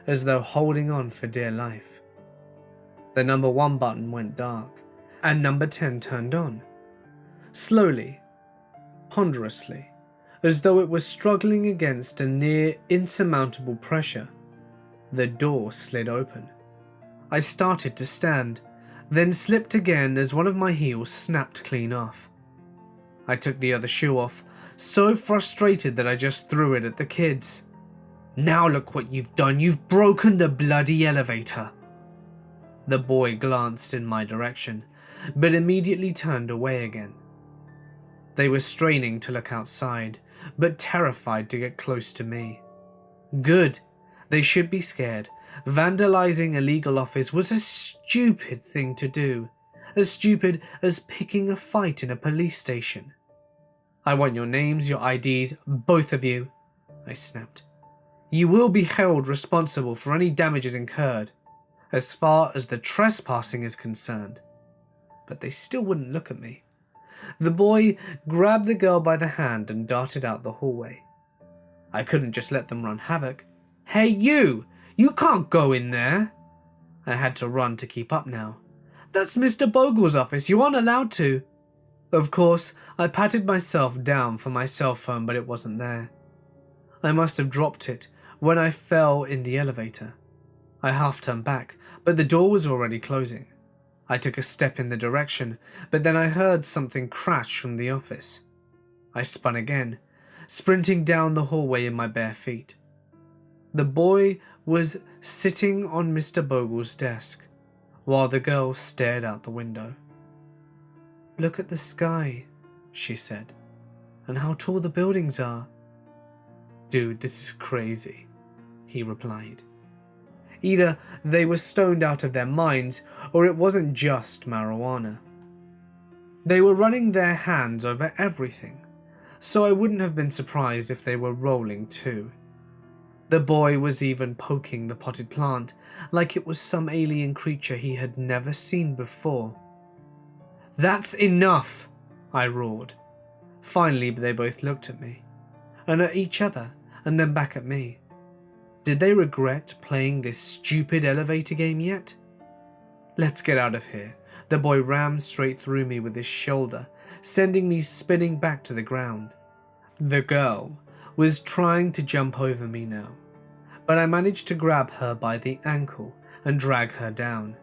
as though holding on for dear life. The number 1 button went dark and number 10 turned on. Slowly, ponderously, as though it was struggling against a near insurmountable pressure, the door slid open. I started to stand, then slipped again as one of my heels snapped clean off. I took the other shoe off, so frustrated that I just threw it at the kids. Now look what you've done, you've broken the bloody elevator. The boy glanced in my direction, but immediately turned away again. They were straining to look outside, but terrified to get close to me. Good. They should be scared. Vandalizing a legal office was a stupid thing to do, as stupid as picking a fight in a police station. I want your names, your IDs, both of you, I snapped. You will be held responsible for any damages incurred, as far as the trespassing is concerned. But they still wouldn't look at me. The boy grabbed the girl by the hand and darted out the hallway. I couldn't just let them run havoc. Hey you! You can't go in there! I had to run to keep up now. That's Mr. Bogle's office, you aren't allowed to. Of course, I patted myself down for my cell phone, but it wasn't there. I must have dropped it when I fell in the elevator. I half turned back, but the door was already closing. I took a step in the direction, but then I heard something crash from the office. I spun again, sprinting down the hallway in my bare feet. The boy was sitting on Mr. Bogle's desk, while the girl stared out the window. Look at the sky, she said, and how tall the buildings are. Dude, this is crazy, he replied. Either they were stoned out of their minds, or it wasn't just marijuana. They were running their hands over everything, so I wouldn't have been surprised if they were rolling too. The boy was even poking the potted plant like it was some alien creature he had never seen before. That's enough, I roared. Finally, they both looked at me, and at each other, and then back at me. Did they regret playing this stupid elevator game yet? Let's get out of here. The boy rammed straight through me with his shoulder, sending me spinning back to the ground. The girl was trying to jump over me now, but I managed to grab her by the ankle and drag her down.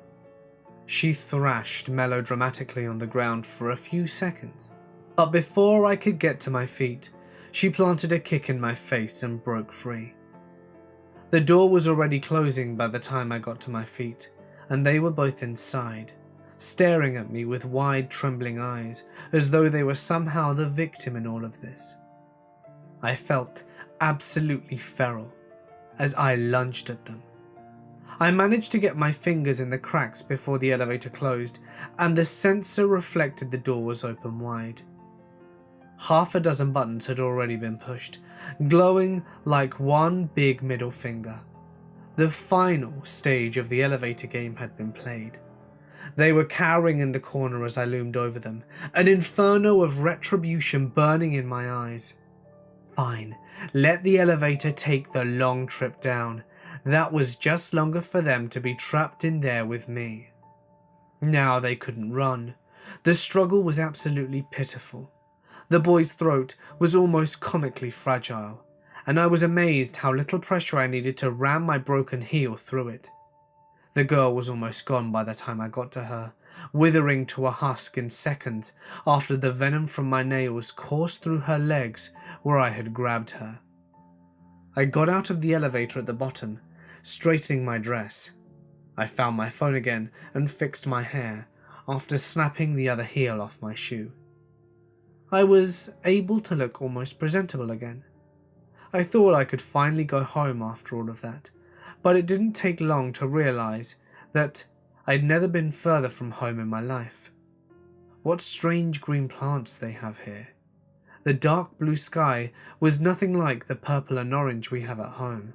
She thrashed melodramatically on the ground for a few seconds, but before I could get to my feet, she planted a kick in my face and broke free. The door was already closing by the time I got to my feet, and they were both inside, staring at me with wide, trembling eyes, as though they were somehow the victim in all of this. I felt absolutely feral as I lunged at them. I managed to get my fingers in the cracks before the elevator closed, and the sensor reflected the door was open wide. Half a dozen buttons had already been pushed, glowing like one big middle finger. The final stage of the elevator game had been played. They were cowering in the corner as I loomed over them, an inferno of retribution burning in my eyes. Fine, let the elevator take the long trip down. That was just longer for them to be trapped in there with me. Now they couldn't run. The struggle was absolutely pitiful. The boy's throat was almost comically fragile, and I was amazed how little pressure I needed to ram my broken heel through it. The girl was almost gone by the time I got to her, withering to a husk in seconds after the venom from my nails coursed through her legs where I had grabbed her. I got out of the elevator at the bottom, straightening my dress. I found my phone again and fixed my hair after snapping the other heel off my shoe. I was able to look almost presentable again. I thought I could finally go home after all of that, but it didn't take long to realize that I'd never been further from home in my life. What strange green plants they have here. The dark blue sky was nothing like the purple and orange we have at home.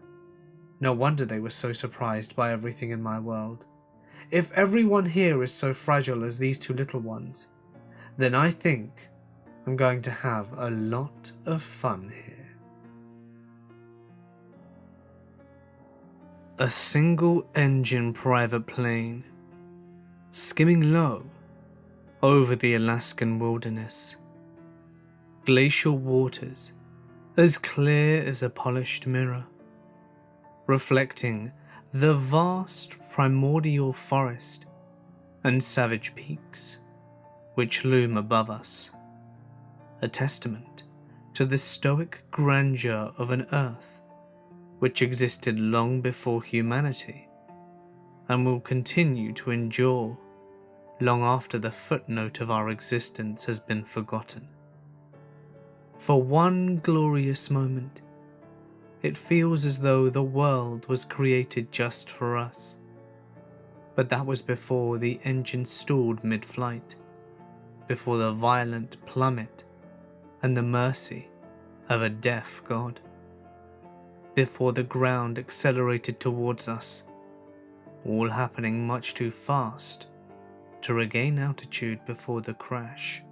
No wonder they were so surprised by everything in my world. If everyone here is so fragile as these two little ones, then I think I'm going to have a lot of fun here. A single-engine private plane, skimming low over the Alaskan wilderness. Glacial waters, as clear as a polished mirror, reflecting the vast primordial forest and savage peaks which loom above us. A testament to the stoic grandeur of an Earth which existed long before humanity and will continue to endure long after the footnote of our existence has been forgotten. For one glorious moment, it feels as though the world was created just for us. But that was before the engine stalled mid-flight, before the violent plummet and the mercy of a deaf God, before the ground accelerated towards us, all happening much too fast to regain altitude before the crash.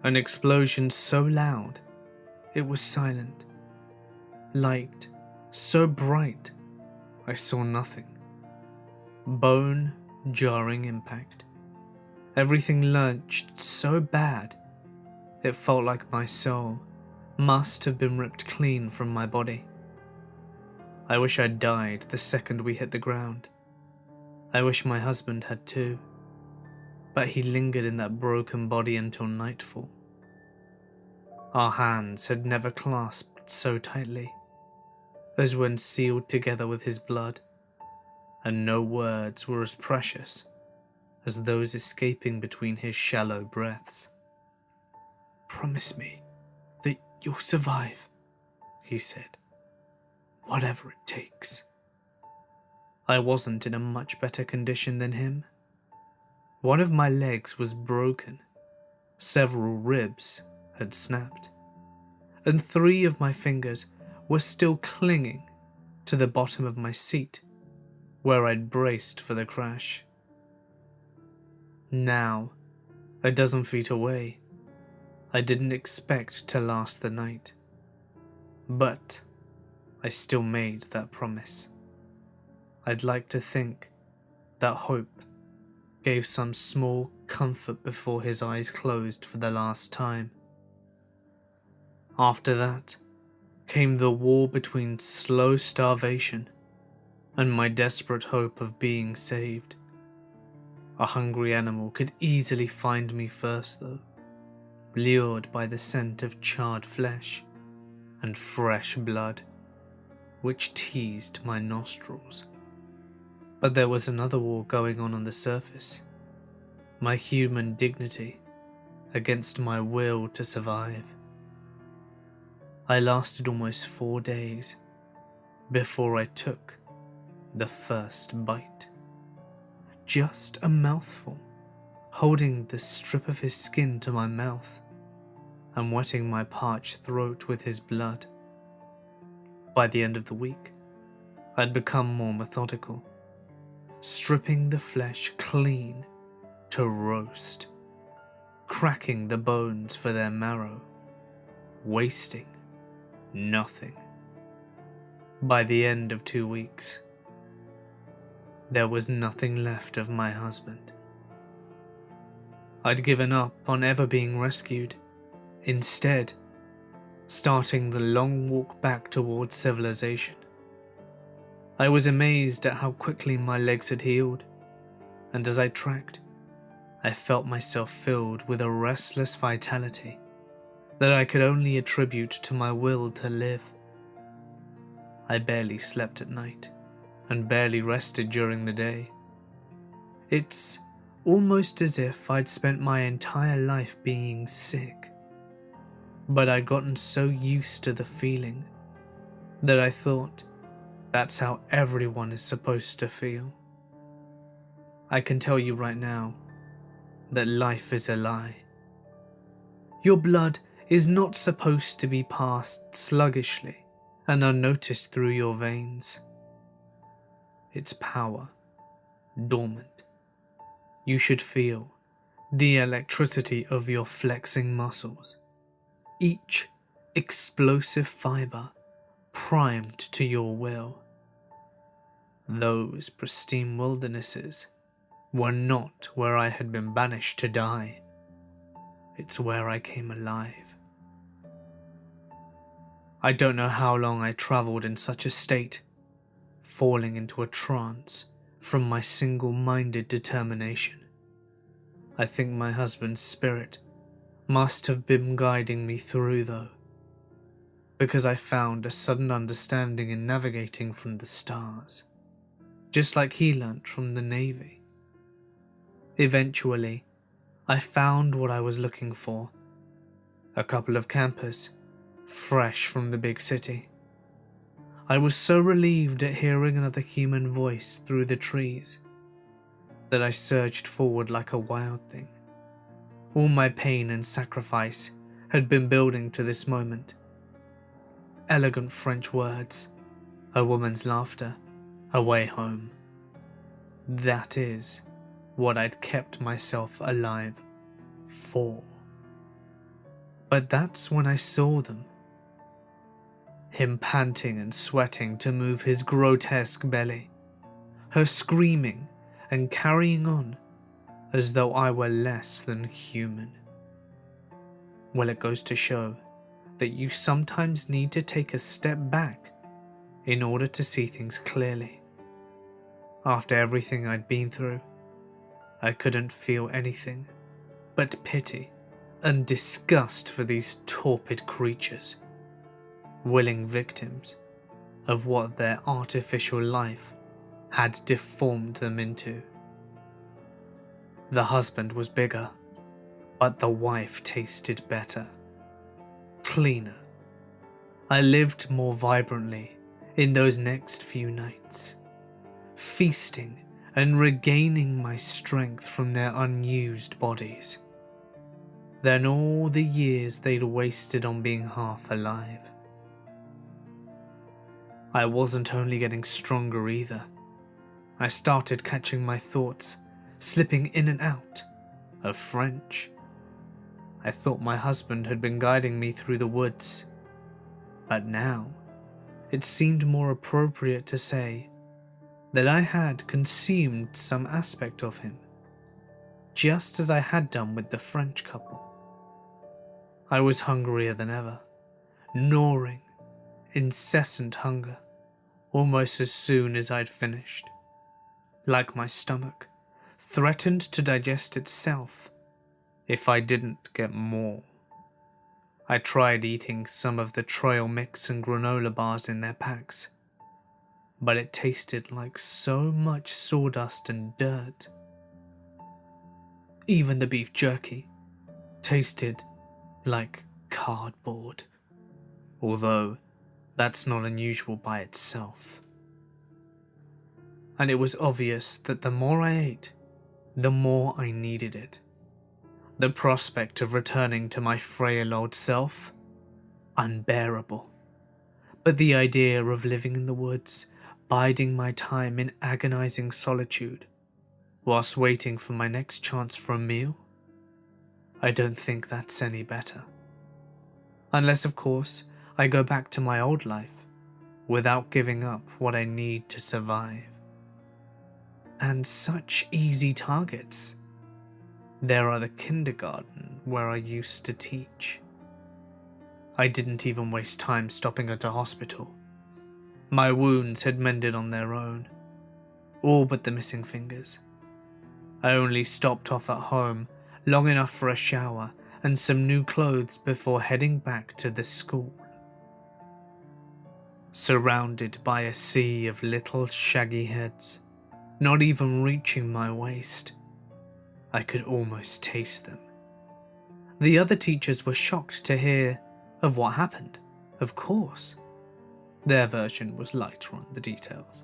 An explosion so loud it was silent, light so bright I saw nothing. Bone-jarring impact. Everything lurched so bad, it felt like my soul must have been ripped clean from my body. I wish I'd died the second we hit the ground. I wish my husband had too, but he lingered in that broken body until nightfall. Our hands had never clasped so tightly as when sealed together with his blood, and no words were as precious as those escaping between his shallow breaths. "Promise me that you'll survive," he said, "whatever it takes." I wasn't in a much better condition than him. One of my legs was broken, several ribs had snapped, and 3 of my fingers were still clinging to the bottom of my seat where I'd braced for the crash. Now, a dozen feet away, I didn't expect to last the night, but I still made that promise. I'd like to think that hope gave some small comfort before his eyes closed for the last time. After that came the war between slow starvation and my desperate hope of being saved. A hungry animal could easily find me first though, lured by the scent of charred flesh and fresh blood, which teased my nostrils. But there was another war going on the surface, my human dignity against my will to survive. I lasted almost 4 days before I took the first bite. Just a mouthful, holding the strip of his skin to my mouth and wetting my parched throat with his blood. By the end of the week, I'd become more methodical, stripping the flesh clean to roast, cracking the bones for their marrow, wasting nothing. By the end of 2 weeks, there was nothing left of my husband. I'd given up on ever being rescued, instead starting the long walk back towards civilization. I was amazed at how quickly my legs had healed, and as I tracked, I felt myself filled with a restless vitality that I could only attribute to my will to live. I barely slept at night, and barely rested during the day. It's almost as if I'd spent my entire life being sick, but I'd gotten so used to the feeling that I thought that's how everyone is supposed to feel. I can tell you right now that life is a lie. Your blood is not supposed to be passed sluggishly and unnoticed through your veins. Its power, dormant. You should feel the electricity of your flexing muscles, each explosive fiber primed to your will. Those pristine wildernesses were not where I had been banished to die. It's where I came alive. I don't know how long I travelled in such a state, falling into a trance from my single-minded determination. I think my husband's spirit must have been guiding me through though, because I found a sudden understanding in navigating from the stars. just like he learnt from the Navy. Eventually, I found what I was looking for. A couple of campers, fresh from the big city. I was so relieved at hearing another human voice through the trees that I surged forward like a wild thing. All my pain and sacrifice had been building to this moment. Elegant French words, a woman's laughter, a way home. That is what I'd kept myself alive for. But that's when I saw them. Him panting and sweating to move his grotesque belly, her screaming and carrying on as though I were less than human. Well, it goes to show that you sometimes need to take a step back in order to see things clearly. After everything I'd been through, I couldn't feel anything but pity and disgust for these torpid creatures, willing victims of what their artificial life had deformed them into. The husband was bigger, but the wife tasted better, cleaner. I lived more vibrantly in those next few nights, feasting and regaining my strength from their unused bodies. Then all the years they'd wasted on being half alive. I wasn't only getting stronger either. I started catching my thoughts, slipping in and out of French. I thought my husband had been guiding me through the woods, but now it seemed more appropriate to say that I had consumed some aspect of him, just as I had done with the French couple. I was hungrier than ever, gnawing, incessant hunger, almost as soon as I'd finished. Like my stomach, threatened to digest itself if I didn't get more. I tried eating some of the trail mix and granola bars in their packs, but it tasted like so much sawdust and dirt. Even the beef jerky tasted like cardboard, although that's not unusual by itself. And it was obvious that the more I ate, the more I needed it. The prospect of returning to my frail old self, unbearable. But the idea of living in the woods, biding my time in agonizing solitude, whilst waiting for my next chance for a meal, I don't think that's any better. Unless, of course, I go back to my old life, without giving up what I need to survive. And such easy targets. There are the kindergarten where I used to teach. I didn't even waste time stopping at a hospital. My wounds had mended on their own, all but the missing fingers. I only stopped off at home long enough for a shower and some new clothes before heading back to the school. Surrounded by a sea of little shaggy heads, not even reaching my waist, I could almost taste them. The other teachers were shocked to hear of what happened, of course. Their version was lighter on the details,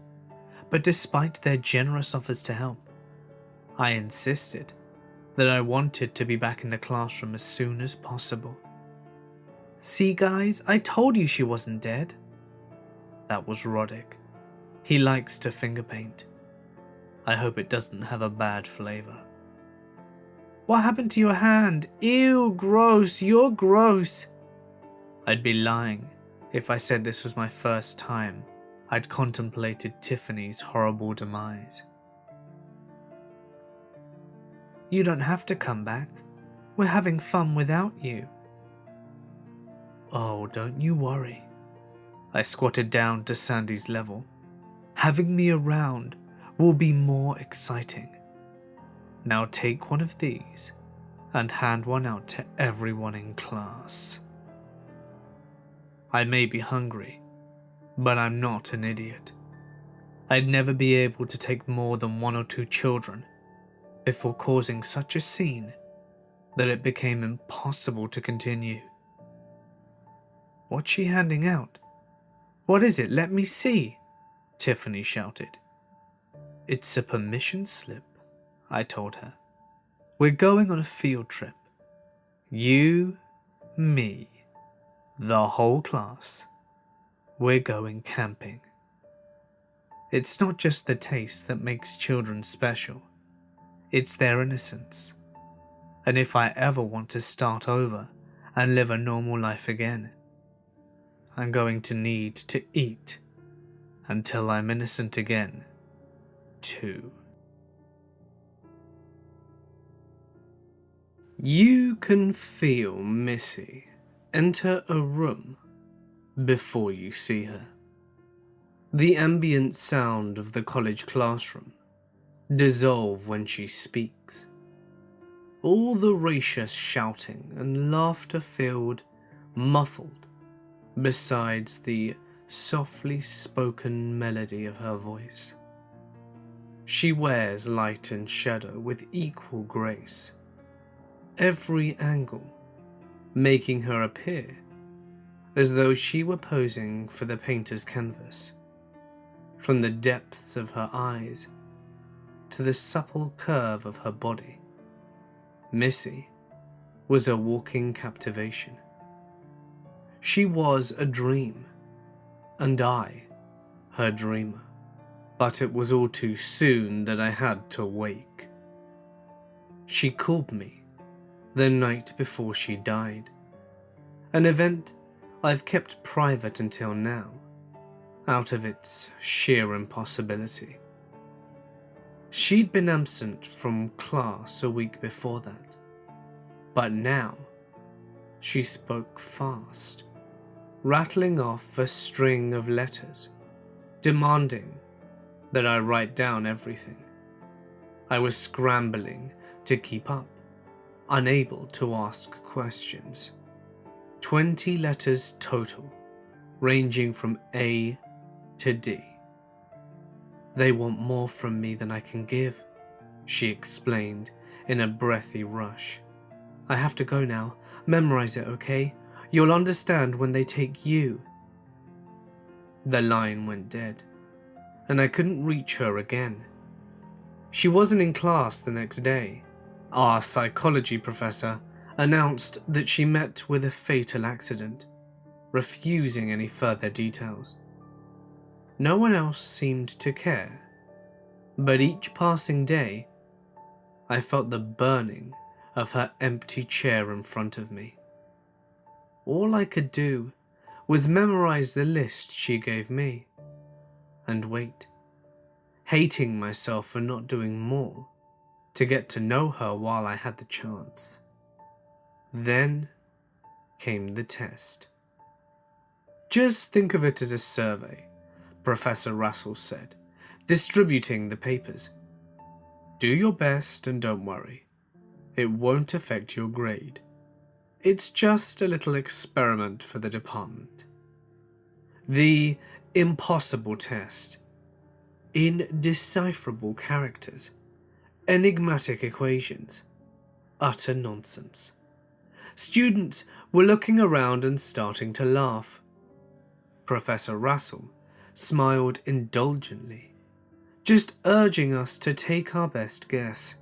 but despite their generous offers to help, I insisted that I wanted to be back in the classroom as soon as possible. "See guys, I told you she wasn't dead." That was Roddick. He likes to finger paint. I hope it doesn't have a bad flavour. "What happened to your hand? Ew, gross, you're gross." I'd be lying if I said this was my first time I'd contemplated Tiffany's horrible demise. "You don't have to come back. We're having fun without you." "Oh, don't you worry." I squatted down to Sandy's level. "Having me around will be more exciting. Now take one of these and hand one out to everyone in class." I may be hungry, but I'm not an idiot. I'd never be able to take more than 1 or 2 children before causing such a scene that it became impossible to continue. "What's she handing out? What is it? Let me see," Tiffany shouted. "It's a permission slip," I told her. "We're going on a field trip. You, me, the whole class. We're going camping. It's not just the taste that makes children special. It's their innocence. And if I ever want to start over and live a normal life again, I'm going to need to eat until I'm innocent again, too." You can feel Missy enter a room before you see her. The ambient sound of the college classroom dissolve when she speaks. All the raucous shouting and laughter-filled, muffled, besides the softly spoken melody of her voice. She wears light and shadow with equal grace, every angle making her appear as though she were posing for the painter's canvas. From the depths of her eyes to the supple curve of her body, Missy was a walking captivation. She was a dream, and I, her dreamer. But it was all too soon that I had to wake. She called me the night before she died, an event I've kept private until now, out of its sheer impossibility. She'd been absent from class a week before that, but now she spoke fast, rattling off a string of letters, demanding that I write down everything. I was scrambling to keep up, unable to ask questions. 20 letters total, ranging from A to D. "They want more from me than I can give," she explained in a breathy rush. "I have to go now. Memorize it, okay? You'll understand when they take you." The line went dead, and I couldn't reach her again. She wasn't in class the next day. Our psychology professor announced that she met with a fatal accident, refusing any further details. No one else seemed to care, but each passing day, I felt the burning of her empty chair in front of me. All I could do was memorize the list she gave me, and wait, hating myself for not doing more to get to know her while I had the chance. Then came the test. "Just think of it as a survey," Professor Russell said, distributing the papers. "Do your best and don't worry. It won't affect your grade. It's just a little experiment for the department." The impossible test. Indecipherable characters. Enigmatic equations. Utter nonsense. Students were looking around and starting to laugh. Professor Russell smiled indulgently, just urging us to take our best guess.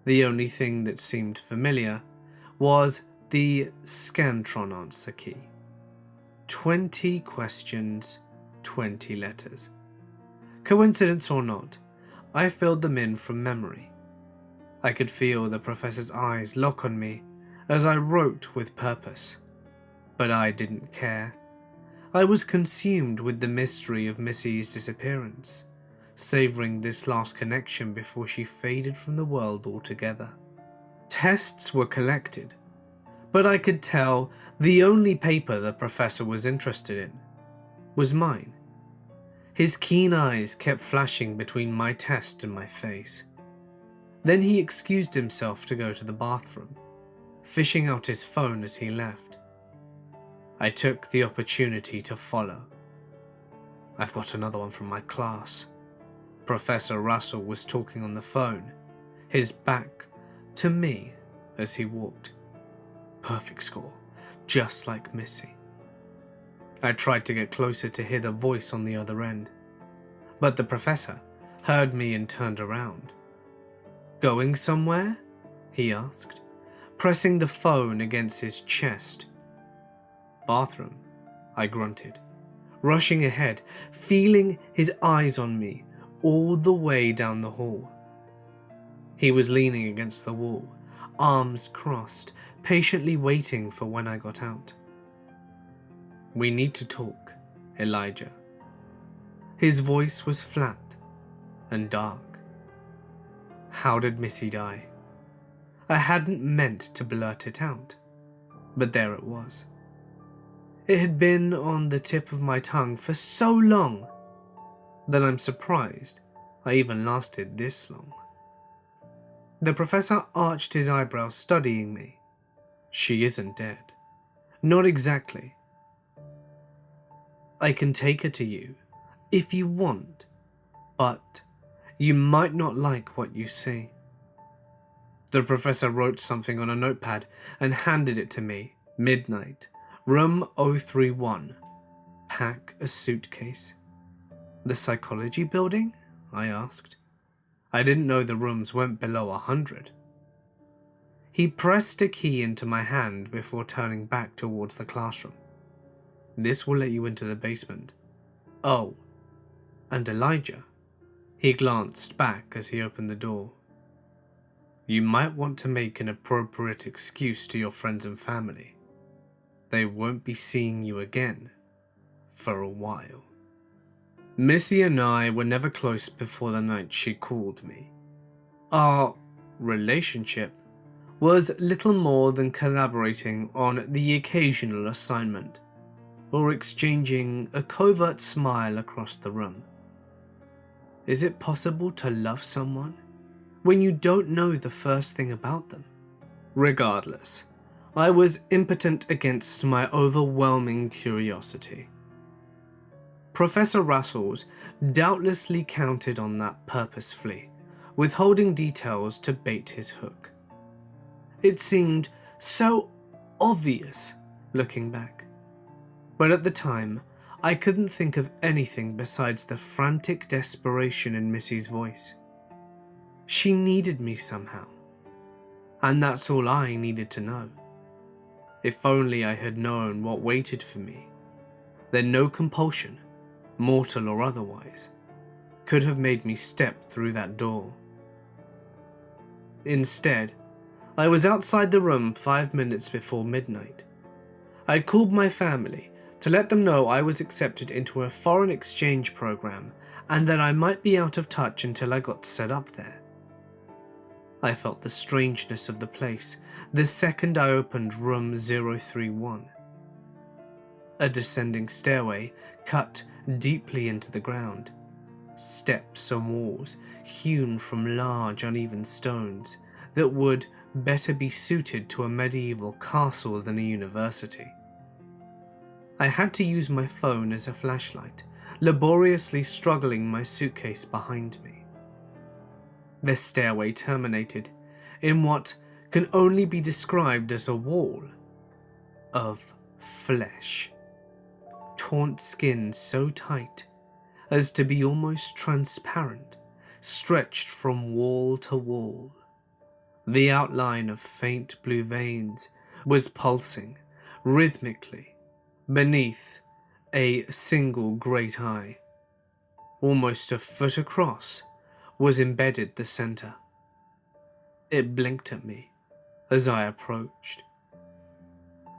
The only thing that seemed familiar was the Scantron answer key. 20 questions, 20 letters. Coincidence or not, I filled them in from memory. I could feel the professor's eyes lock on me as I wrote with purpose. But I didn't care. I was consumed with the mystery of Missy's disappearance, savouring this last connection before she faded from the world altogether. Tests were collected, but I could tell the only paper the professor was interested in was mine. His keen eyes kept flashing between my test and my face. Then he excused himself to go to the bathroom, fishing out his phone as he left. I took the opportunity to follow. I've got another one from my class. Professor Russell was talking on the phone, his back to me as he walked. Perfect score, just like Missy. I tried to get closer to hear the voice on the other end, but the professor heard me and turned around. Going somewhere? He asked, pressing the phone against his chest. Bathroom, I grunted, rushing ahead, feeling his eyes on me all the way down the hall. He was leaning against the wall, arms crossed, patiently waiting for when I got out. We need to talk, Elijah. His voice was flat and dark. How did Missy die? I hadn't meant to blurt it out, but there it was. It had been on the tip of my tongue for so long that I'm surprised I even lasted this long. The professor arched his eyebrows, studying me. She isn't dead. Not exactly. I can take her to you if you want, but you might not like what you see. The professor wrote something on a notepad and handed it to me. Midnight, room 031. Pack a suitcase. The psychology building? I asked. I didn't know the rooms went below 100. He pressed a key into my hand before turning back towards the classroom. This will let you into the basement. Oh, and Elijah. He glanced back as he opened the door. You might want to make an appropriate excuse to your friends and family. They won't be seeing you again for a while. Missy and I were never close before the night she called me. Our relationship was little more than collaborating on the occasional assignment, or exchanging a covert smile across the room. Is it possible to love someone when you don't know the first thing about them? Regardless, I was impotent against my overwhelming curiosity. Professor Russell's doubtlessly counted on that purposefully, withholding details to bait his hook. It seemed so obvious looking back, but at the time I couldn't think of anything besides the frantic desperation in Missy's voice. She needed me somehow, and that's all I needed to know. If only I had known what waited for me, then no compulsion, mortal or otherwise, could have made me step through that door. Instead, I was outside the room 5 minutes before midnight. I'd called my family to let them know I was accepted into a foreign exchange program and that I might be out of touch until I got set up there. I felt the strangeness of the place the second I opened room 031. A descending stairway cut deeply into the ground. Steps and walls hewn from large uneven stones that would better be suited to a medieval castle than a university. I had to use my phone as a flashlight, laboriously struggling my suitcase behind me. The stairway terminated in what can only be described as a wall of flesh. Taunt skin so tight as to be almost transparent, stretched from wall to wall. The outline of faint blue veins was pulsing rhythmically beneath a single great eye. Almost a foot across was embedded the center. It blinked at me as I approached.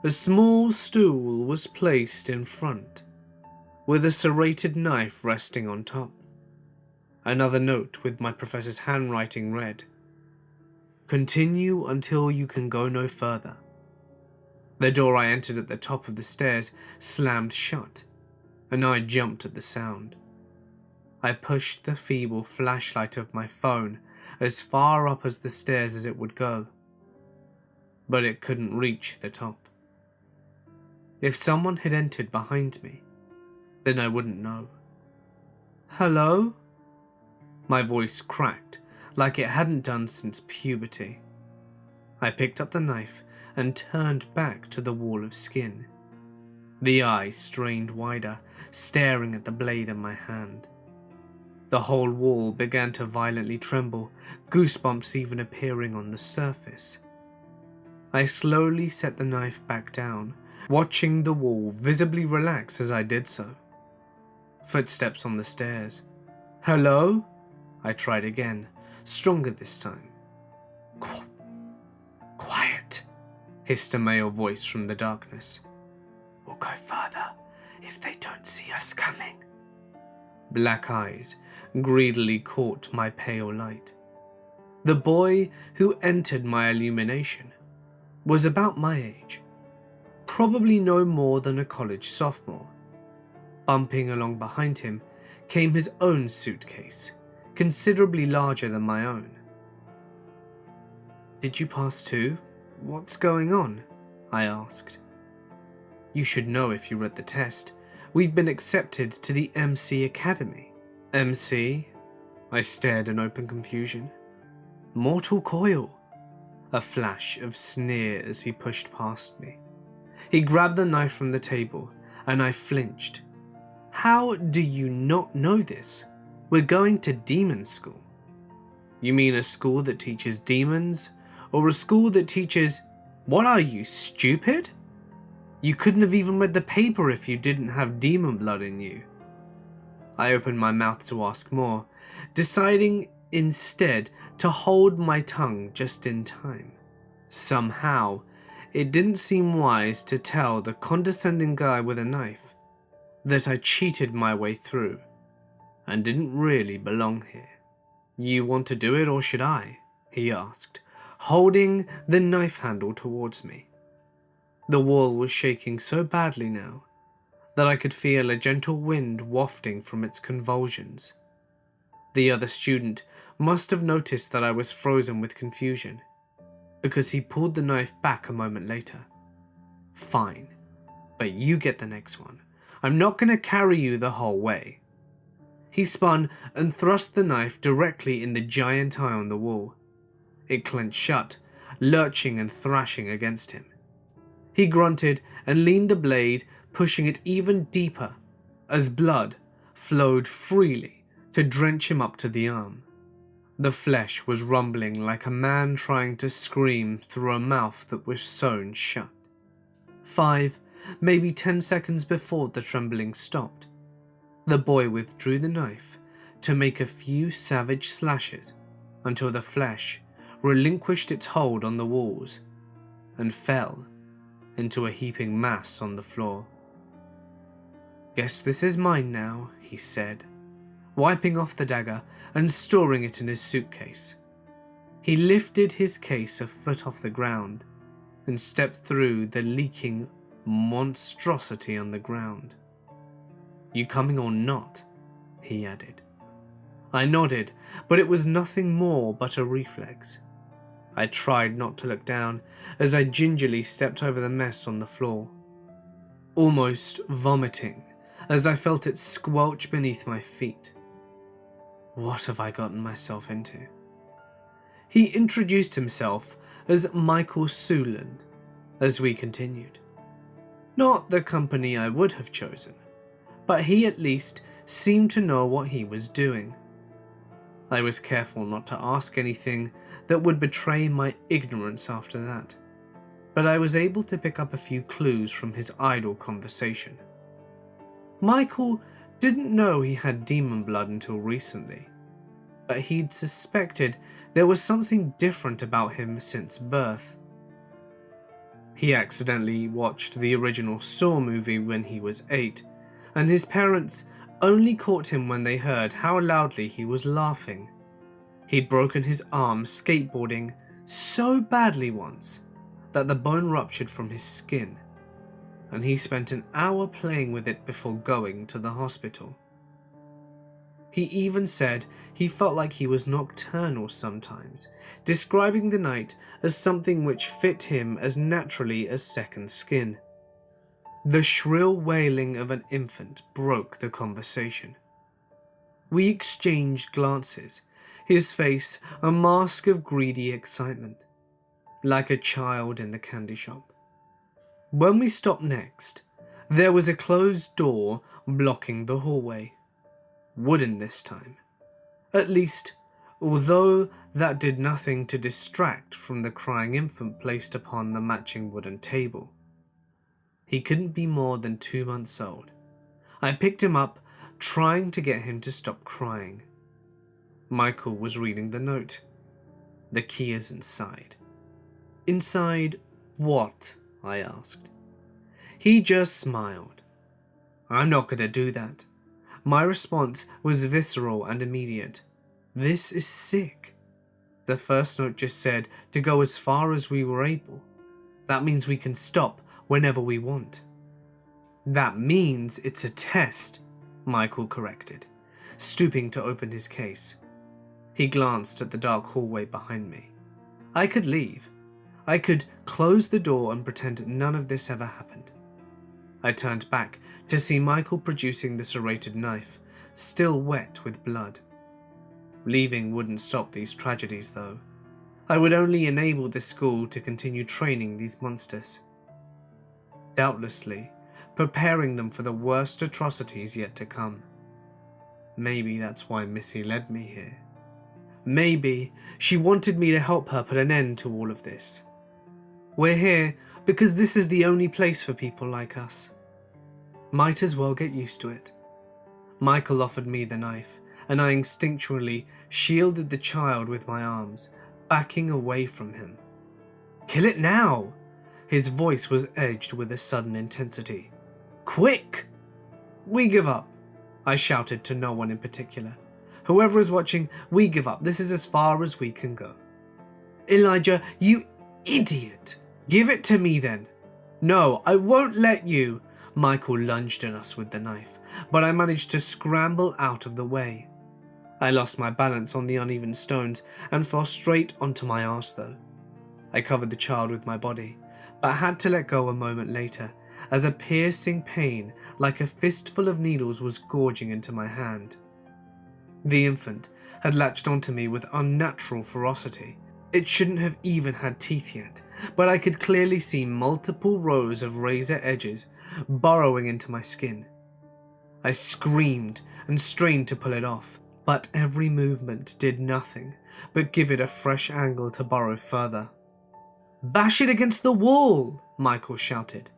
A small stool was placed in front, with a serrated knife resting on top. Another note with my professor's handwriting read, "Continue until you can go no further." The door I entered at the top of the stairs slammed shut, and I jumped at the sound. I pushed the feeble flashlight of my phone as far up as the stairs as it would go, but it couldn't reach the top. If someone had entered behind me, then I wouldn't know. Hello? My voice cracked like it hadn't done since puberty. I picked up the knife and turned back to the wall of skin. The eyes strained wider, staring at the blade in my hand. The whole wall began to violently tremble, goosebumps even appearing on the surface. I slowly set the knife back down, watching the wall visibly relax as I did so. Footsteps on the stairs. Hello? I tried again, stronger this time. Quiet, hissed a male voice from the darkness. We'll go further if they don't see us coming. Black eyes greedily caught my pale light. The boy who entered my illumination was about my age, probably no more than a college sophomore. Bumping along behind him came his own suitcase, considerably larger than my own. Did you pass too? What's going on? I asked. You should know if you read the test. We've been accepted to the MC Academy. MC? I stared in open confusion. Mortal coil. A flash of sneer as he pushed past me. He grabbed the knife from the table, and I flinched. How do you not know this? We're going to demon school. You mean a school that teaches demons? Or a school that teaches... What are you, stupid? You couldn't have even read the paper if you didn't have demon blood in you. I opened my mouth to ask more, deciding instead to hold my tongue just in time. Somehow, it didn't seem wise to tell the condescending guy with a knife that I cheated my way through and didn't really belong here. You want to do it or should I? He asked, holding the knife handle towards me. The wall was shaking so badly now that I could feel a gentle wind wafting from its convulsions. The other student must have noticed that I was frozen with confusion, because he pulled the knife back a moment later. Fine, but you get the next one. I'm not going to carry you the whole way. He spun and thrust the knife directly in the giant eye on the wall. It clenched shut, lurching and thrashing against him. He grunted and leaned the blade, pushing it even deeper, as blood flowed freely to drench him up to the arm. The flesh was rumbling like a man trying to scream through a mouth that was sewn shut. 5, maybe 10 seconds before the trembling stopped, the boy withdrew the knife to make a few savage slashes until the flesh relinquished its hold on the walls and fell into a heaping mass on the floor. Guess this is mine now, he said, wiping off the dagger and storing it in his suitcase. He lifted his case a foot off the ground and stepped through the leaking monstrosity on the ground. You coming or not? He added. I nodded, but it was nothing more but a reflex. I tried not to look down as I gingerly stepped over the mess on the floor, almost vomiting as I felt it squelch beneath my feet. What have I gotten myself into? He introduced himself as Michael Suland as we continued. Not the company I would have chosen, but he at least seemed to know what he was doing. I was careful not to ask anything that would betray my ignorance after that, but I was able to pick up a few clues from his idle conversation. Michael didn't know he had demon blood until recently, but he'd suspected there was something different about him since birth. He accidentally watched the original Saw movie when he was 8, and his parents only caught him when they heard how loudly he was laughing. He'd broken his arm skateboarding so badly once that the bone ruptured from his skin, and he spent an hour playing with it before going to the hospital. He even said he felt like he was nocturnal sometimes, describing the night as something which fit him as naturally as second skin. The shrill wailing of an infant broke the conversation. We exchanged glances, his face a mask of greedy excitement, like a child in the candy shop. When we stopped next, there was a closed door blocking the hallway. Wooden this time. At least, although that did nothing to distract from the crying infant placed upon the matching wooden table. He couldn't be more than 2 months old. I picked him up, trying to get him to stop crying. Michael was reading the note. The key is inside. Inside what? I asked. He just smiled. I'm not going to do that. My response was visceral and immediate. This is sick. The first note just said to go as far as we were able. That means we can stop whenever we want. That means it's a test, Michael corrected, stooping to open his case. He glanced at the dark hallway behind me. I could leave. I could close the door and pretend none of this ever happened. I turned back to see Michael producing the serrated knife, still wet with blood. Leaving wouldn't stop these tragedies, though. I would only enable the school to continue training these monsters. Doubtlessly, preparing them for the worst atrocities yet to come. Maybe that's why Missy led me here. Maybe she wanted me to help her put an end to all of this. We're here because this is the only place for people like us. Might as well get used to it. Michael offered me the knife, and I instinctually shielded the child with my arms, backing away from him. Kill it now! His voice was edged with a sudden intensity. Quick! We give up, I shouted to no one in particular. Whoever is watching, we give up. This is as far as we can go. Elijah, you idiot! Give it to me then. No, I won't let you. Michael lunged at us with the knife, but I managed to scramble out of the way. I lost my balance on the uneven stones and fell straight onto my arse though. I covered the child with my body, but had to let go a moment later as a piercing pain like a fistful of needles was gorging into my hand. The infant had latched onto me with unnatural ferocity. It shouldn't have even had teeth yet, but I could clearly see multiple rows of razor edges burrowing into my skin. I screamed and strained to pull it off, but every movement did nothing but give it a fresh angle to burrow further. Bash it against the wall, Michael shouted.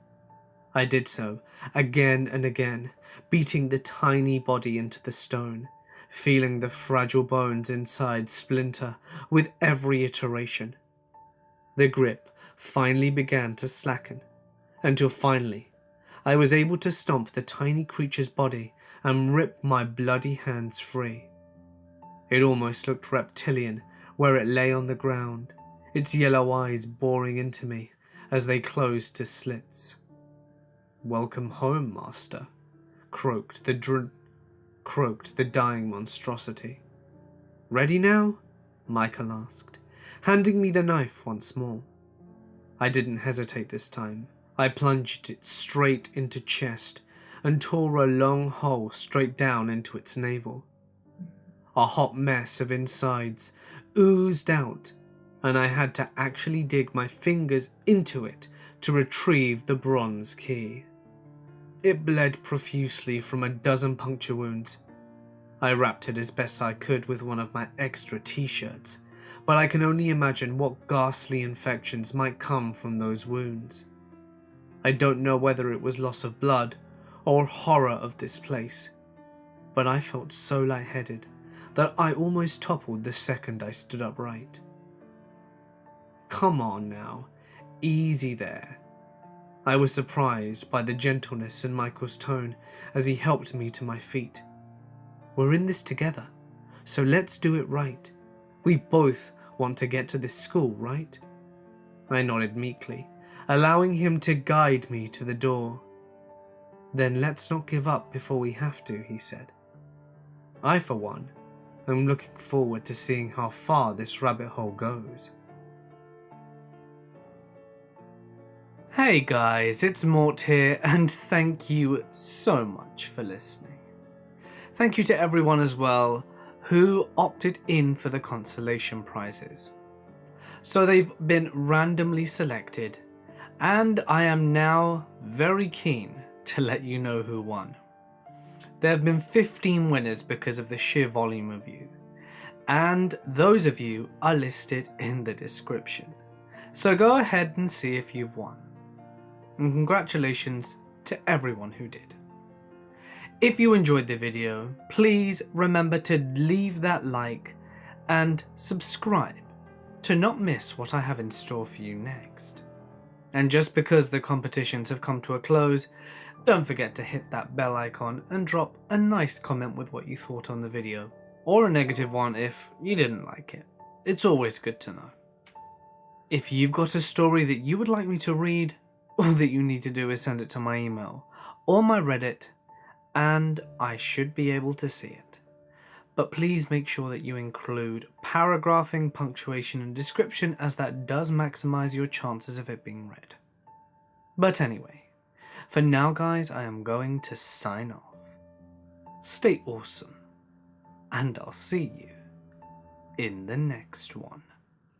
I did so, again and again, beating the tiny body into the stone, feeling the fragile bones inside splinter with every iteration. The grip finally began to slacken, until finally I was able to stomp the tiny creature's body and rip my bloody hands free. It almost looked reptilian where it lay on the ground, its yellow eyes boring into me as they closed to slits. Welcome home, master, croaked the dying monstrosity. Ready now? Michael asked, handing me the knife once more. I didn't hesitate this time. I plunged it straight into chest and tore a long hole straight down into its navel. A hot mess of insides oozed out, and I had to actually dig my fingers into it to retrieve the bronze key. It bled profusely from a dozen puncture wounds. I wrapped it as best I could with one of my extra t-shirts, but I can only imagine what ghastly infections might come from those wounds. I don't know whether it was loss of blood or horror of this place, but I felt so lightheaded that I almost toppled the second I stood upright. Come on now, easy there. I was surprised by the gentleness in Michael's tone as he helped me to my feet. We're in this together, so let's do it right. We both want to get to this school, right? I nodded meekly, allowing him to guide me to the door. Then let's not give up before we have to, he said. I, for one, am looking forward to seeing how far this rabbit hole goes. Hey guys, it's Mort here, and thank you so much for listening. Thank you to everyone as well who opted in for the consolation prizes. So they've been randomly selected, and I am now very keen to let you know who won. There have been 15 winners because of the sheer volume of you, and those of you are listed in the description. So go ahead and see if you've won. And congratulations to everyone who did. If you enjoyed the video, please remember to leave that like and subscribe to not miss what I have in store for you next. And just because the competitions have come to a close, don't forget to hit that bell icon and drop a nice comment with what you thought on the video, or a negative one if you didn't like it. It's always good to know. If you've got a story that you would like me to read, all that you need to do is send it to my email or my Reddit, and I should be able to see it. But please make sure that you include paragraphing, punctuation and description, as that does maximize your chances of it being read. But anyway, for now guys, I am going to sign off. Stay awesome, and I'll see you in the next one.